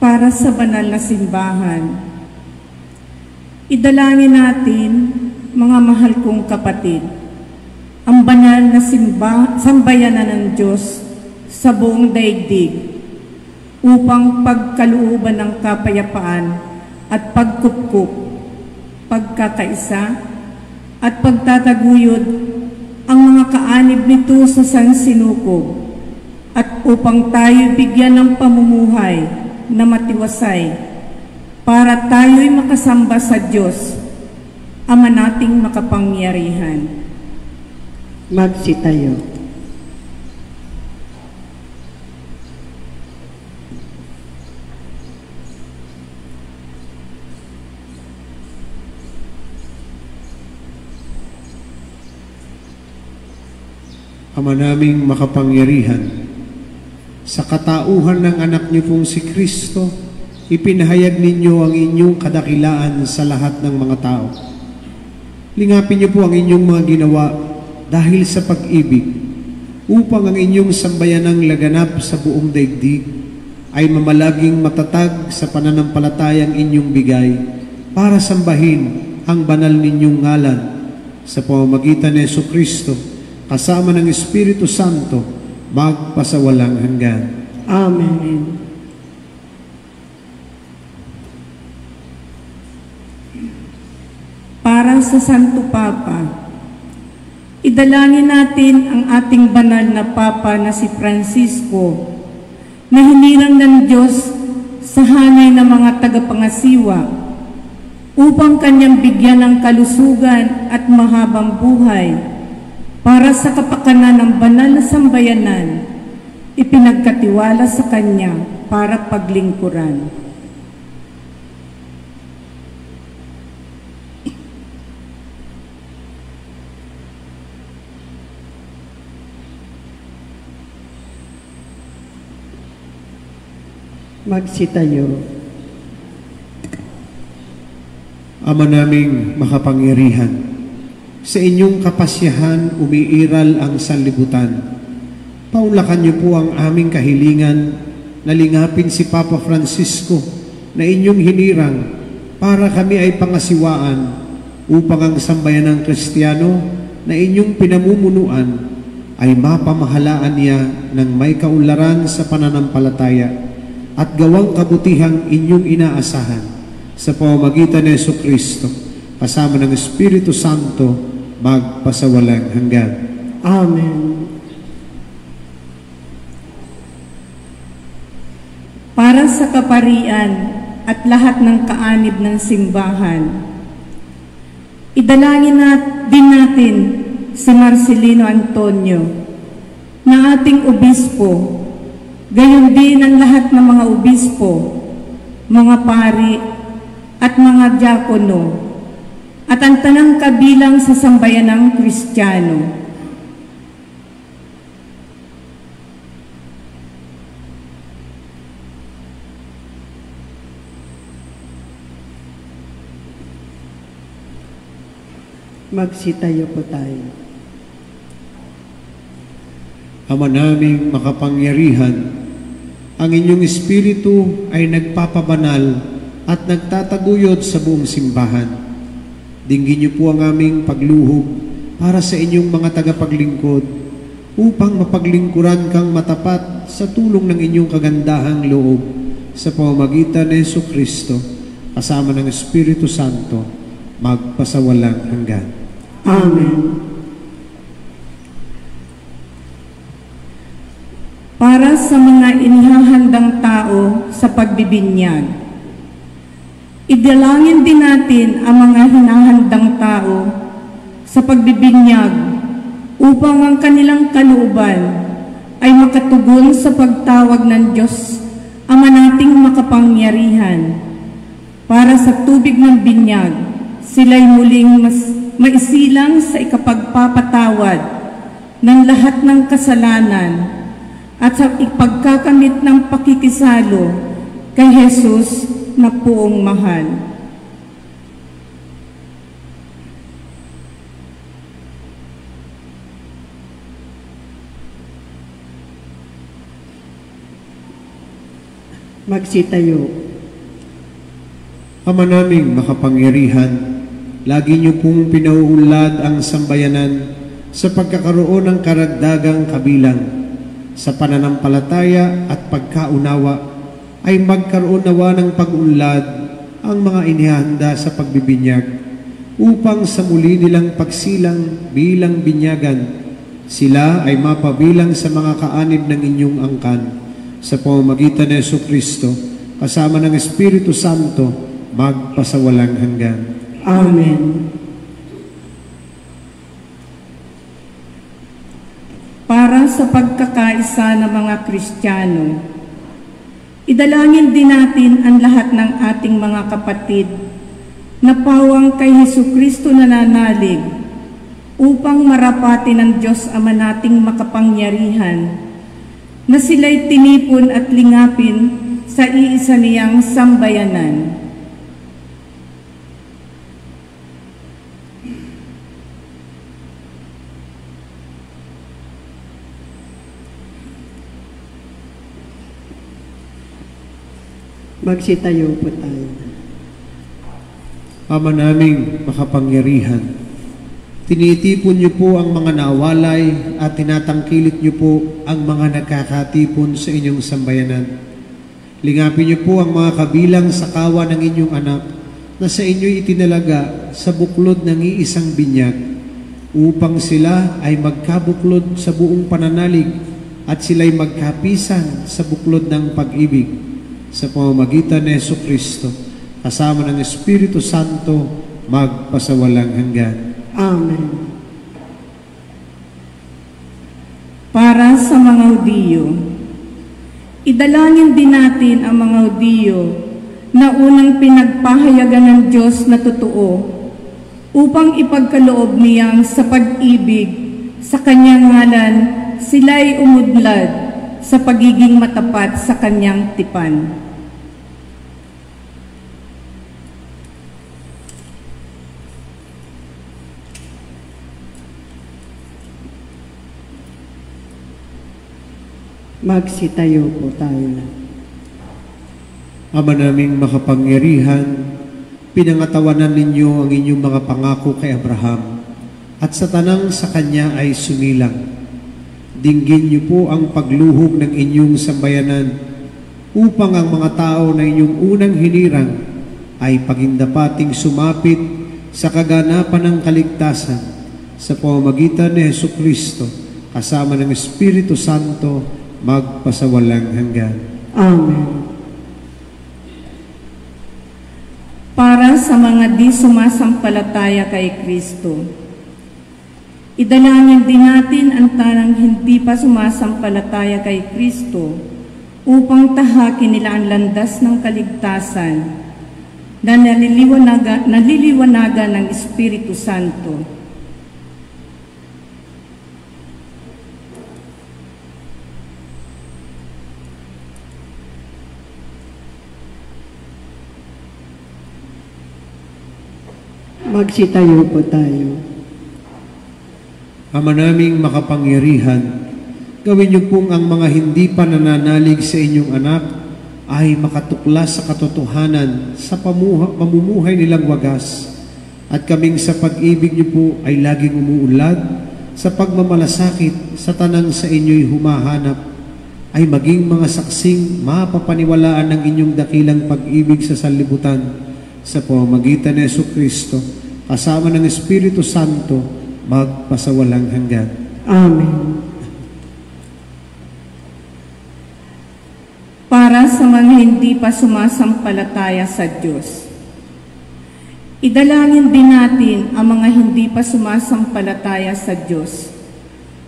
Para sa banal na simbahan, idalangin natin, mga mahal kong kapatid, ang banal na sambayanan ng Diyos sa buong daigdig upang pagkalooban ng kapayapaan at pagkupkup, pagkakaisa at pagtataguyod ang mga kaanib nito sa sansinukob at upang tayo bigyan ng pamumuhay na matiwasay para tayo'y makasamba sa Diyos, Ama nating makapangyarihan. Magsitayo. Ama naming makapangyarihan, sa katauhan ng anak niyo pong si Kristo, ipinahayag ninyo ang inyong kadakilaan sa lahat ng mga tao. Lingapin niyo po ang inyong mga ginawa dahil sa pag-ibig, upang ang inyong sambayanang laganap sa buong daigdig ay mamalaging matatag sa pananampalatayang inyong bigay para sambahin ang banal ninyong ngalan sa pamamagitan ni Jesucristo kasama ng Espiritu Santo magpasawalang hanggan. Amen. Para sa Santo Papa, idalangin natin ang ating banal na Papa na si Francisco na hinirang ng Diyos sa hanay ng mga tagapangasiwa upang kanyang bigyan ng kalusugan at mahabang buhay para sa kapakanan ng banal na sambayanan, ipinagkatiwala sa kanya para paglingkuran. Magsitayo. Ama naming makapangyarihan, sa inyong kapasyahan umiiral ang sanlibutan. Paunlakan niyo po ang aming kahilingan na lingapin si Papa Francisco na inyong hinirang para kami ay pangasiwaan upang ang sambayanang Kristiyano na inyong pinamumunuan ay mapamahalaan niya ng may kaunlaran sa pananampalataya at gawang kabutihang inyong inaasahan sa pamamagitan ni Jesucristo kasama ng Espiritu Santo magpasawalang hanggan. Amen. Para sa kaparian at lahat ng kaanib ng simbahan, idalangin din natin si Marcelino Antonio na ating obispo, gayon din ang lahat ng mga obispo, mga pari at mga diakono, at ang tanang kabilang sa sambayanang Kristiyano. Magsitayo po tayo. Ama naming makapangyarihan, ang inyong Espiritu ay nagpapabanal at nagtataguyod sa buong simbahan. Dinggin niyo po ang aming pagluhog para sa inyong mga tagapaglingkod upang mapaglingkuran kang matapat sa tulong ng inyong kagandahang loob sa pamamagitan ni Jesucristo kasama ng Espiritu Santo magpasawalang hanggan. Amen. Para sa mga inihahandang tao sa pagbibinyag, idalangin din natin ang mga hinahandang tao sa pagbibinyag upang ang kanilang kalooban ay makatugon sa pagtawag ng Diyos Ama nating makapangyarihan. Para sa tubig ng binyag, sila'y muling maisilang sa ikapagpapatawad ng lahat ng kasalanan at sa ipagkakamit ng pakikisalo kay Jesus na poong mahal. Magsitayo. Ama naming makapangyarihan, lagi niyo pong pinauunlad ang sambayanan sa pagkakaroon ng karagdagang kabilang sa pananampalataya at pagkaunawa, ay magkaroon nawa ng pag-unlad ang mga inihanda sa pagbibinyag upang sa muli nilang pagsilang bilang binyagan, sila ay mapabilang sa mga kaanib ng inyong angkan sa pamamagitan ni Jesucristo kasama ng Espiritu Santo magpasawalang hanggan. Amen. Para sa pagkakaisa ng mga Kristiyano, idalangin din natin ang lahat ng ating mga kapatid na pawang kay Jesucristo nananalig upang marapati ng Diyos Ama nating makapangyarihan na sila'y tinipon at lingapin sa iisa niyang sambayanan. Magsitayo po tayo. Ama naming makapangyarihan, tinitipon niyo po ang mga nawalay at tinatangkilik niyo po ang mga nagkakatipon sa inyong sambayanan. Lingapin niyo po ang mga kabilang sa kawa ng inyong anak na sa inyo'y itinalaga sa buklod ng iisang binyag upang sila ay magkabuklod sa buong pananalig at sila'y magkapisan sa buklod ng pag-ibig sa pamamagitan ni Jesucristo kasama ng Espiritu Santo magpasawalang hanggan. Amen. Para sa mga Hudiyo, idalangin din natin ang mga Hudiyo na unang pinagpahayagan ng Diyos na totoo upang ipagkaloob niyang sa pag-ibig sa kanyang ngalan sila'y umudlad sa pagiging matapat sa kanyang tipan. Magsitayo po tayo. Ama naming makapangyarihan, pinangatawanan ninyo ang inyong mga pangako kay Abraham at sa tanang sa kanya ay sumilang. Dinggin niyo po ang pagluhog ng inyong sambayanan upang ang mga tao na inyong unang hinirang ay pagindapating sumapit sa kaganapan ng kaligtasan sa pamamagitan ni Hesukristo kasama ng Espiritu Santo magpasawalang hanggan. Amen. Para sa mga di sumasampalataya kay Kristo, idalangin din natin ang tanang hindi pa sumasampalataya kay Kristo upang tahakin nila ang landas ng kaligtasan na naliliwanagan ng Espiritu Santo. Magsitayo po tayo. Ama naming makapangyarihan, gawin niyo pong ang mga hindi pa nananalig sa inyong anak ay makatuklas sa katotohanan sa pamumuhay nilang wagas, at kaming sa pag-ibig niyo po ay laging umuunlad sa pagmamalasakit sa tanang sa inyo'y humahanap, ay maging mga saksing mapapaniwalaan ng inyong dakilang pag-ibig sa sanlibutan sa pamamagitan ni Jesucristo kasama ng Espiritu Santo magpasawalang hanggan. Amen. Para sa mga hindi pa sumasampalataya sa Diyos, idalangin din natin ang mga hindi pa sumasampalataya sa Diyos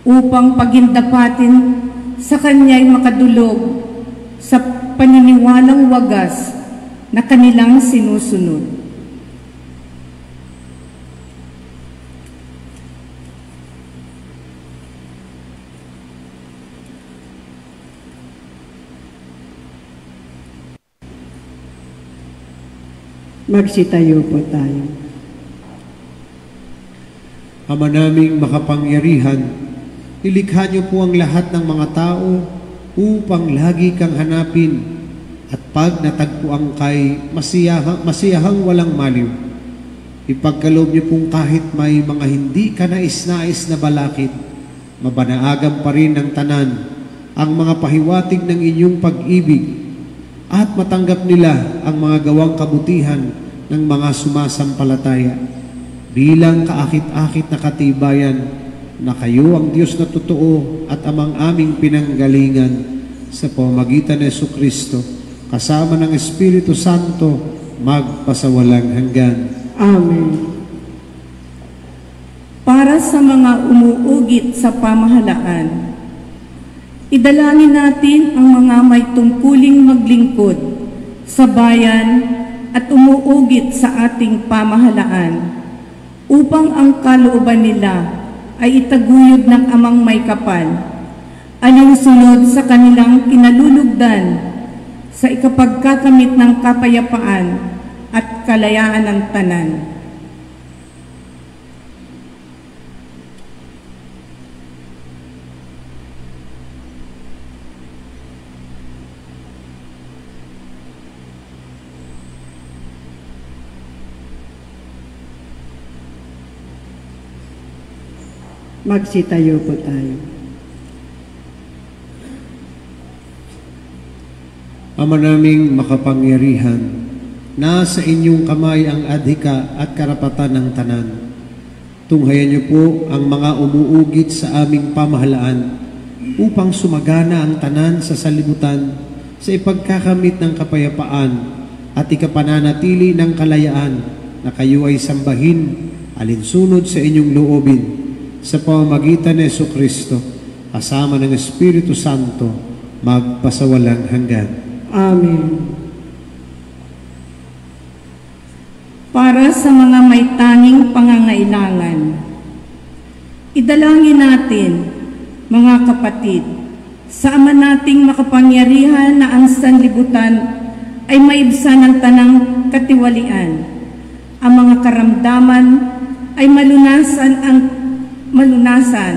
upang pagindapatin sa Kanya'y makadulog sa paniniwalang wagas na kanilang sinusunod. Magsitayo po tayo. Ama naming makapangyarihan, ilikha niyo po ang lahat ng mga tao upang lagi kang hanapin, at pag natagpuan kay masiyahang walang maliw, ipagkaloob niyo pong kahit may mga hindi ka nais-nais na balakid, mabanaagam pa rin ng tanan ang mga pahiwatig ng inyong pag-ibig, at matanggap nila ang mga gawang kabutihan ng mga sumasampalataya bilang kaakit-akit na katibayan na kayo ang Diyos na totoo at amang aming pinanggalingan sa pamamagitan ni Jesucristo kasama ng Espiritu Santo magpasawalang hanggan. Amen. Para sa mga umuugit sa pamahalaan, idalangin natin ang mga may tungkuling maglingkod sa bayan at umuugit sa ating pamahalaan upang ang kalooban nila ay itaguyod ng amang may kapal, alinsunod sa kanilang kinalulugdan sa ikapagkakamit ng kapayapaan at kalayaan ng tanan. Magsitayo po tayo. Ama naming makapangyarihan, nasa inyong kamay ang adhika at karapatan ng tanan. Tunghayan niyo po ang mga umuugit sa aming pamahalaan upang sumagana ang tanan sa salibutan sa ipagkakamit ng kapayapaan at ikapananatili ng kalayaan na kayo ay sambahin alinsunod sa inyong loobin sa pamamagitan ni Jesucristo kasama ng Espiritu Santo magpasawalang hanggan. Amen. Para sa mga may tanging pangangailangan, idalangin natin, mga kapatid, sa Ama nating makapangyarihan na ang sanlibutan ay maibsan ng tanang katiwalian. Ang mga karamdaman ay malunasan,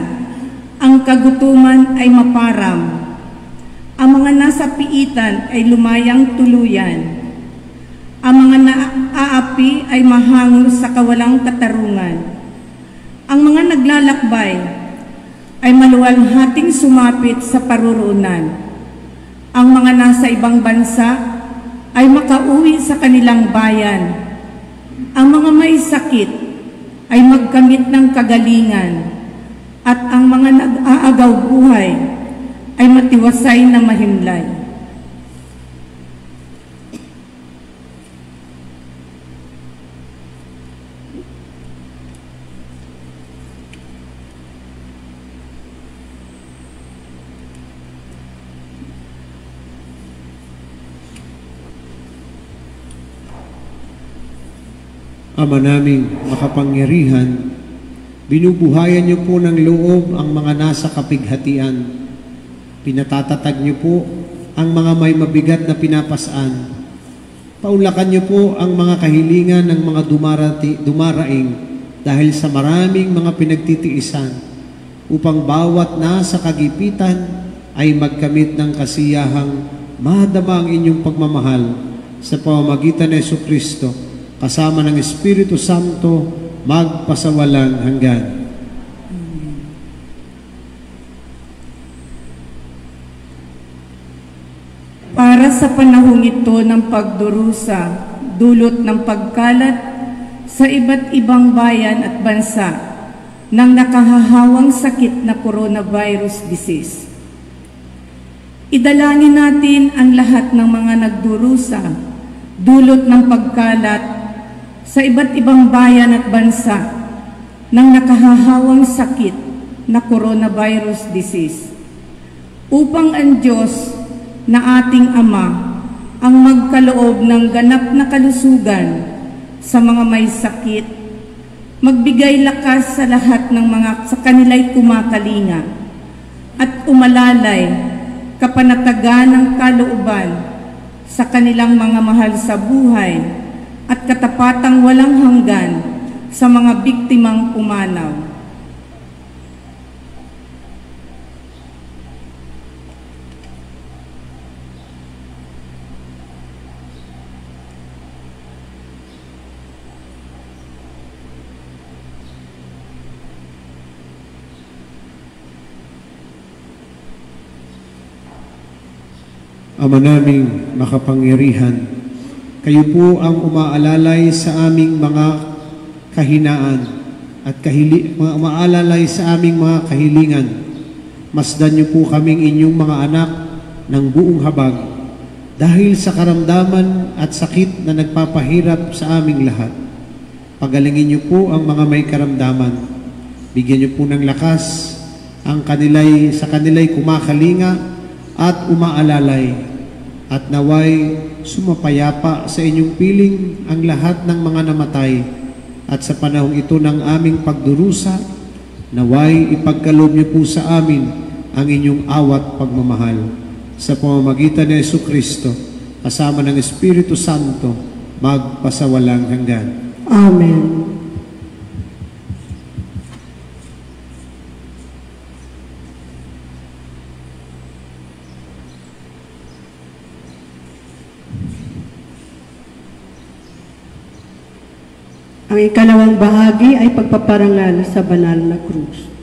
ang kagutuman ay maparam. Ang mga nasa piitan ay lumayang tuluyan. Ang mga naaapi ay mahangol sa kawalang katarungan. Ang mga naglalakbay ay maluwalhating sumapit sa paruroonan. Ang mga nasa ibang bansa ay makauwi sa kanilang bayan. Ang mga may sakit ay magkamit ng kagalingan, at ang mga nag-aagaw buhay ay matiwasay na mahimlay. Ama naming makapangyarihan, binubuhayan niyo po ng loob ang mga nasa kapighatian. Pinatatatag niyo po ang mga may mabigat na pinapasaan. Paunlakan niyo po ang mga kahilingan ng mga dumaraing dahil sa maraming mga pinagtitiisan, upang bawat nasa kagipitan ay magkamit ng kasiyahang madama ang inyong pagmamahal sa pamamagitan ng Jesucristo, kasama ng Espiritu Santo, magpasawalang hanggan. Para sa panahong ito ng pagdurusa, dulot ng pagkalat sa iba't ibang bayan at bansa ng nakahahawang sakit na coronavirus disease, idalangin natin ang lahat ng mga nagdurusa, dulot ng pagkalat sa iba't ibang bayan at bansa ng nakahahawang sakit na coronavirus disease, upang ang Diyos na ating Ama ang magkaloob ng ganap na kalusugan sa mga may sakit, magbigay lakas sa lahat ng mga sa kanila'y kumakalinga, at umalalay kapanatagan ng kalooban sa kanilang mga mahal sa buhay at katapatang walang hanggan sa mga biktimang pumanaw. Ama naming makapangyarihan, kayo po ang umaalalay sa aming mga kahinaan at umaalalay sa aming mga kahilingan. Masdan niyo po kaming inyong mga anak ng buong habag dahil sa karamdaman at sakit na nagpapahirap sa aming lahat. Pagalingin niyo po ang mga may karamdaman. Bigyan niyo po ng lakas ang sa kanila'y kumakalinga at umaalalay, at naway sumapayapa sa inyong piling ang lahat ng mga namatay, at sa panahong ito ng aming pagdurusa, naway ipagkaloob niyo po sa amin ang inyong awat pagmamahal. Sa pamamagitan ni Jesucristo, kasama ng Espiritu Santo, magpasawalang hanggan. Amen. Ang ikalawang bahagi ay pagpaparangal sa banal na krus.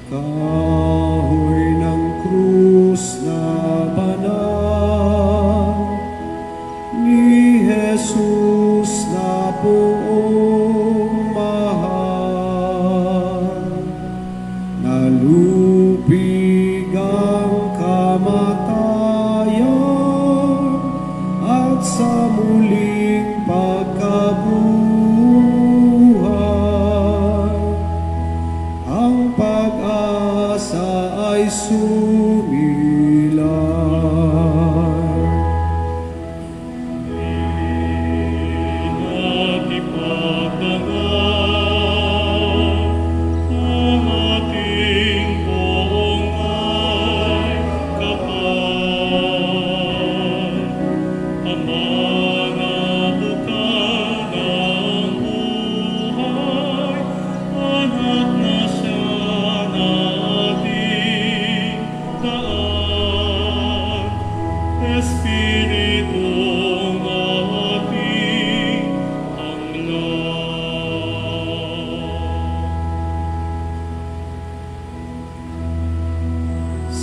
Kahoy ng krus na banal ni Jesus na buong mahal, nalupig ang kamatayan at sa muling pagkabuhay ang pag-asa ay sumilay. At ipatangal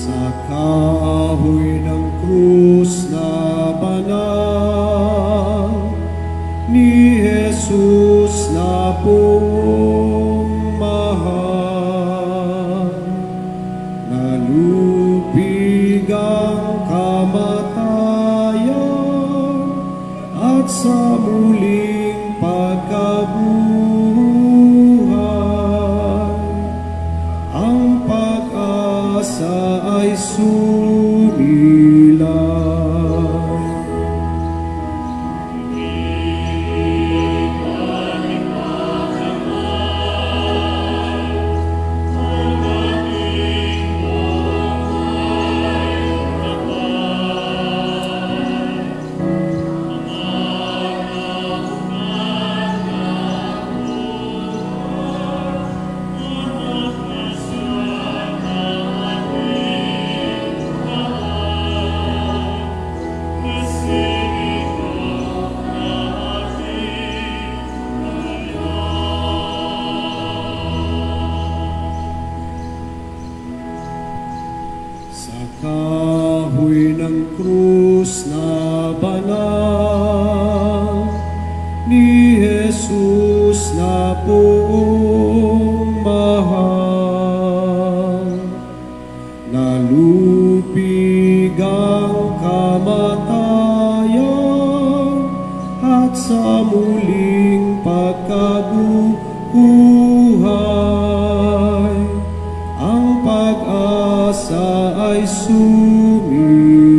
Sa kahoy ng krus na banal ni Jesus na pong mahal, nalupig ang kamatayan at sa muling pagkabuhay, ang pag-asa ay sumilay. Sa kahoy ng krus na banal ni Jesus na pong mahal, nalupig ang kamatayan at sa muling pagkabuhay, ang pag-asa ay sumilay.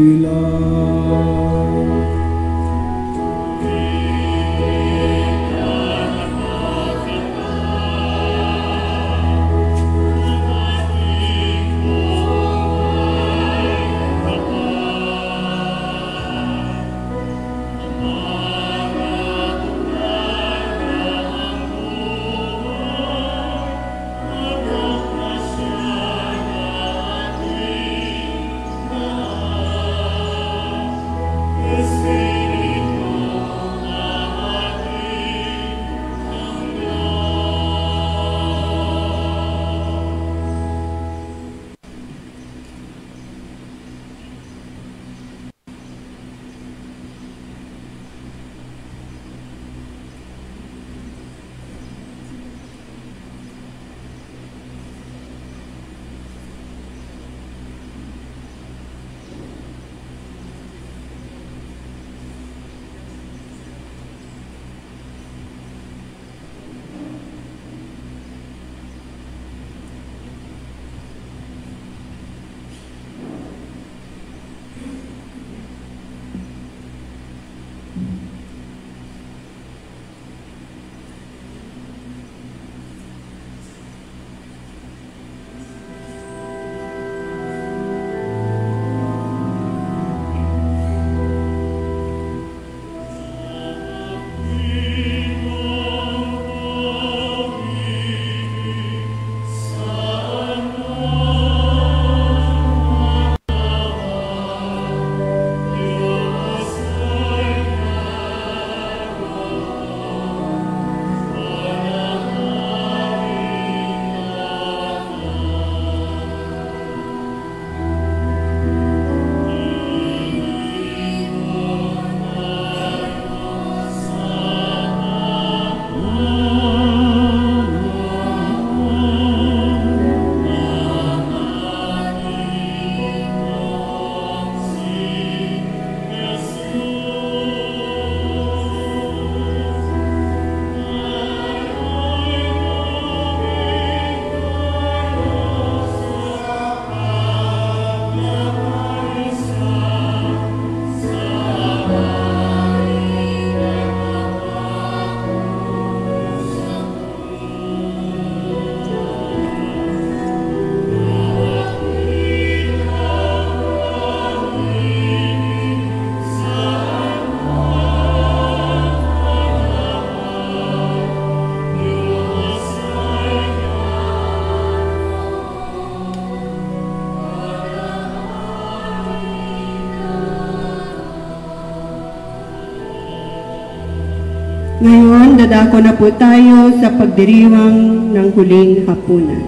Ngayon, dadako na po tayo sa pagdiriwang ng huling hapunan.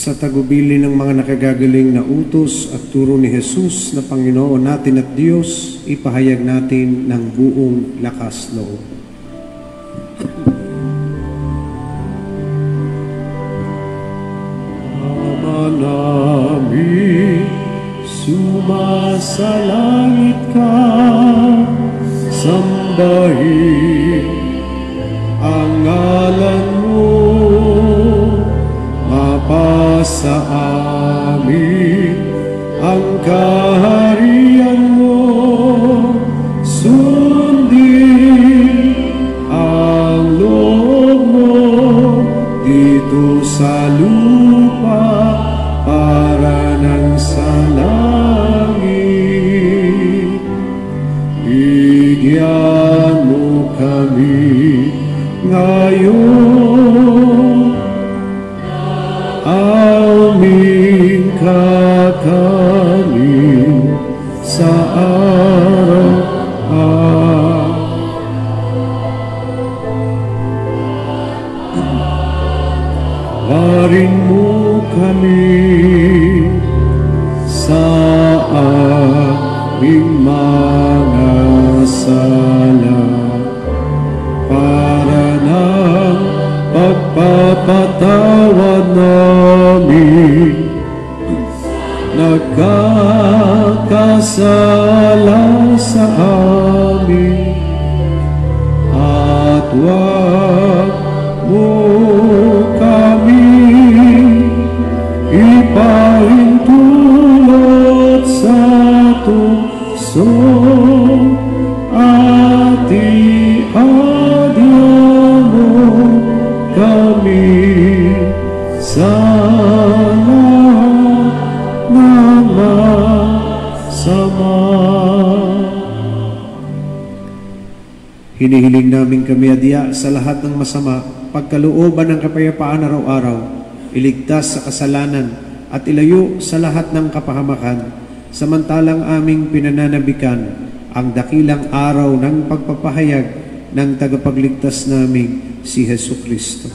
sa tagubili ng mga nakagagaling na utos at turo ni Jesus na Panginoon natin at Diyos, ipahayag natin ng buong lakas loob. Ama namin, sumasalangit ka, sambahin ang ngalan mo, mapasa amin ang kaharian mo, sundin ang loob mo dito sa lupa para nang sa langit. Bigyan mo kami ngayon aming kakanin sa araw-araw. Warin mo kami sa aming mga sala para ng pagpapatawad namin nagkakasala sa amin, at wag mo kami ipahintulot sa tukso at iadya mo kami sa lahat ng masama. Hinihiling namin kami adya sa lahat ng masama, pagkalooban ng kapayapaan araw-araw, iligtas sa kasalanan at ilayo sa lahat ng kapahamakan, samantalang aming pinananabikan ang dakilang araw ng pagpapahayag ng tagapagligtas naming si Jesucristo.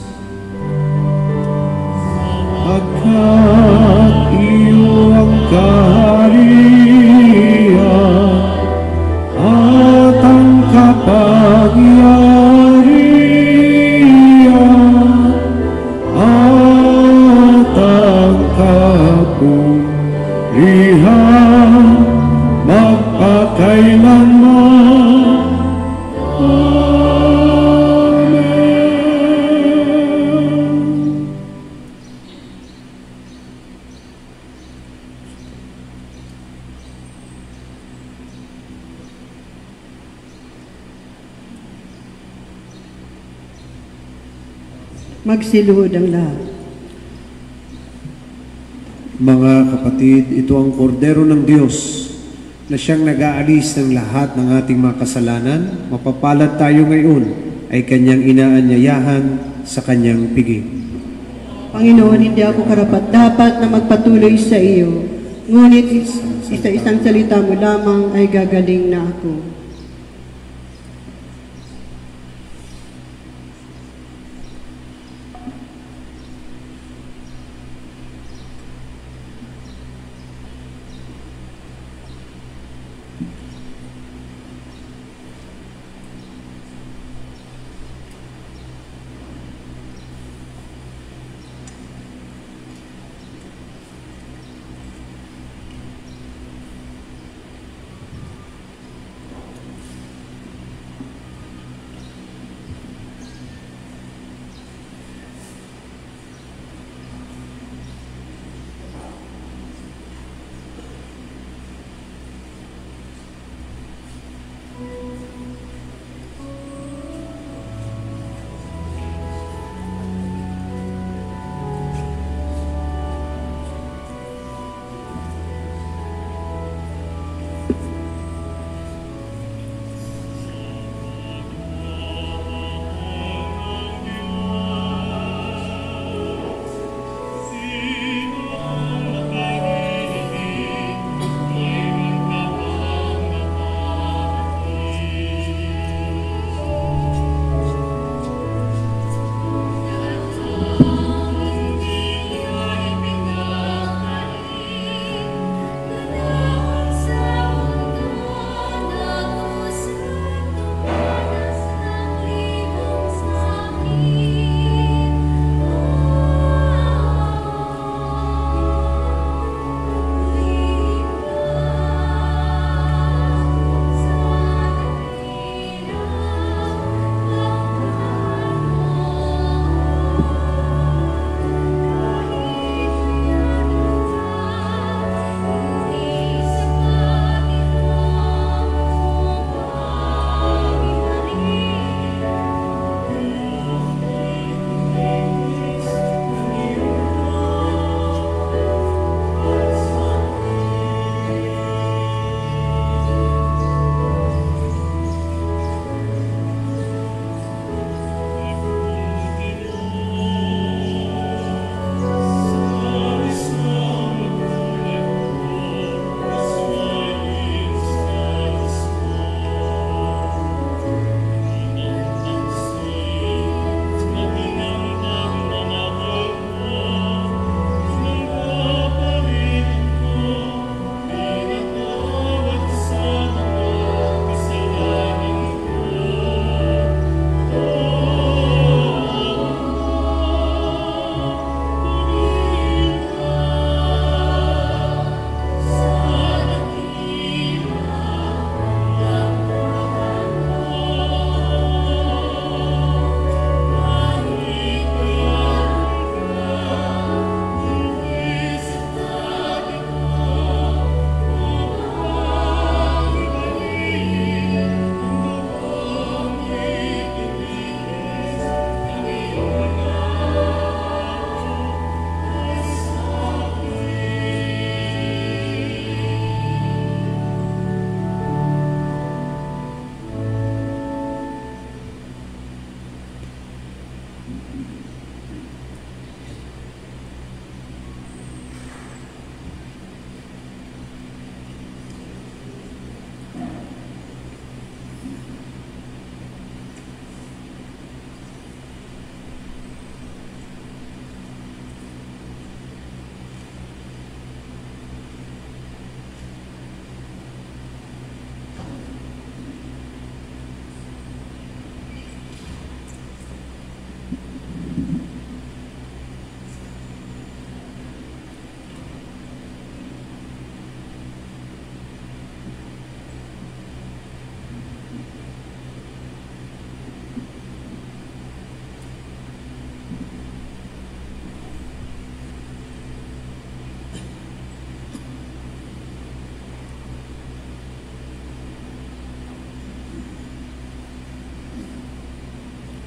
Pagkat iyo ang kaharian at ang kapangyarihan at ang kapurihan magpakailanman. Magsiluhod ang lahat. Mga kapatid, ito ang kordero ng Diyos na siyang nag-aalis ng lahat ng ating mga kasalanan. Mapapalad tayo ngayon ay kanyang inaanyayahan sa kanyang piging. Panginoon, hindi ako karapat-dapat na magpatuloy sa iyo, ngunit isa-isang salita mo lamang ay gagaling na ako.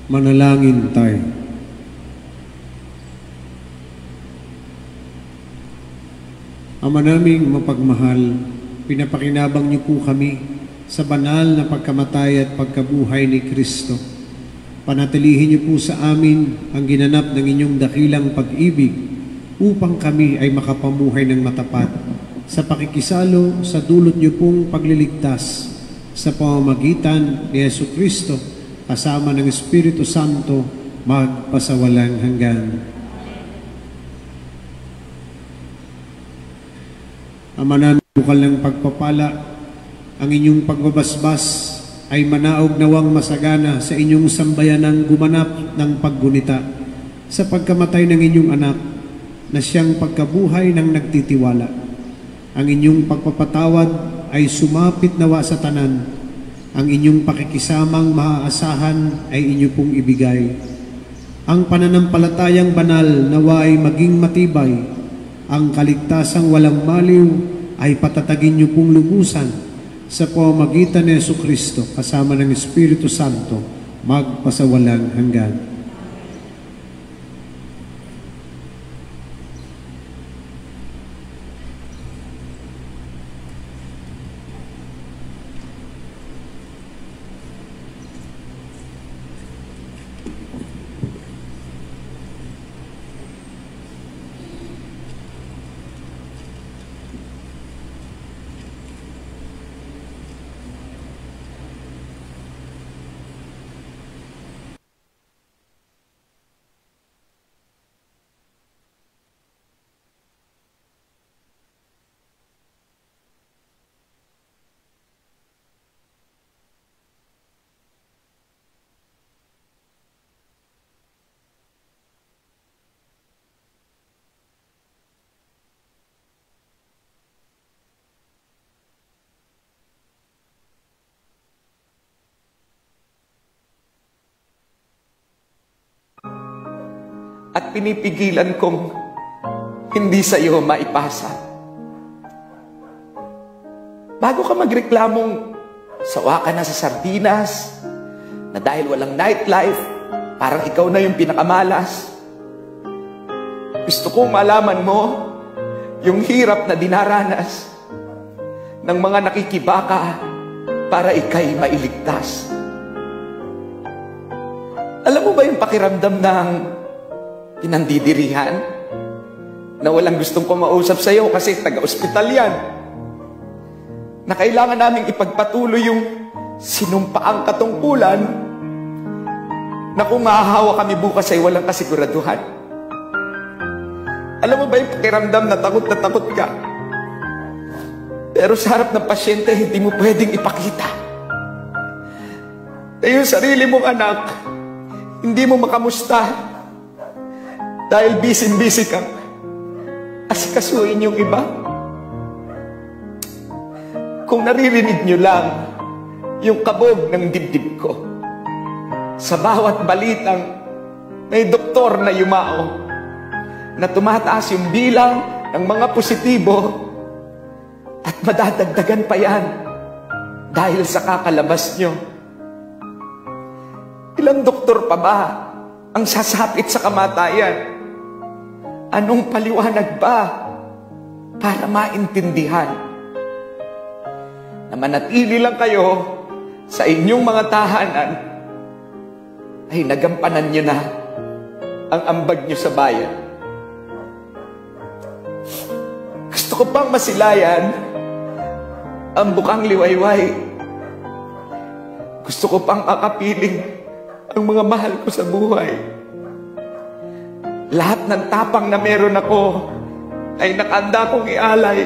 Manalangin tayo. Ama naming mapagmahal, pinapakinabang niyo po kami sa banal na pagkamatay at pagkabuhay ni Kristo. Panatilihin niyo po sa amin ang ginanap ng inyong dakilang pag-ibig upang kami ay makapamuhay ng matapat sa pakikisalo sa dulot niyo pong pagliligtas sa pamamagitan ni Yesu Kristo kasama ng Espiritu Santo magpasawalang hanggan. Ama namin, bukal ng pagpapala, ang inyong pagbabasbas ay manaog nawang masagana sa inyong sambayanang gumanap ng paggunita sa pagkamatay ng inyong anak na siyang pagkabuhay ng nagtitiwala. Ang inyong pagpapatawad ay sumapit nawa sa tanan. Ang inyong pakikisamang maaasahan ay inyo pong ibigay. Ang pananampalatayang banal nawa ay maging matibay. Ang kaligtasang walang maliw ay patatagin niyo pong lubusan sa pamamagitan ni Yesu Kristo kasama ng Espiritu Santo magpasawalang hanggan. At pinipigilan kong hindi sa iyo maipasa. Bago ka magreklamong sawa ka na sa sardinas, na dahil walang nightlife, parang ikaw na yung pinakamalas. Gusto kong malaman mo yung hirap na dinaranas ng mga nakikibaka para ikay mailigtas. Alam mo ba yung pakiramdam ng pinandidirihan? Na walang gustong kumausap sa'yo kasi taga-ospital yan. Na kailangan naming ipagpatuloy yung sinumpaang katungkulan na kung mahahawa kami bukas ay walang kasiguraduhan. Alam mo ba yung pakiramdam na takot ka? Pero sa harap ng pasyente, hindi mo pwedeng ipakita na yung sarili mong anak, hindi mo makamusta dahil busy kang asikasuhin yung iba. Kung naririnig nyo lang yung kabog ng dibdib ko sa bawat balitang may doktor na yumao na tumataas yung bilang ng mga positibo at madadagdagan pa yan dahil sa kakalabas nyo. Ilang doktor pa ba ang sasapit sa kamatayan? Anong paliwanag ba para maintindihan na manatili lang kayo sa inyong mga tahanan ay nagampanan nyo na ang ambag nyo sa bayan? Gusto ko pang masilayan ang bukang liwayway. Gusto ko pang akapiling ang mga mahal ko sa buhay. Lahat ng tapang na meron ako ay nakanda kong ialay.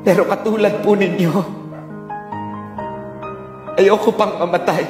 Pero katulad po ninyo, ayoko pang mamatay.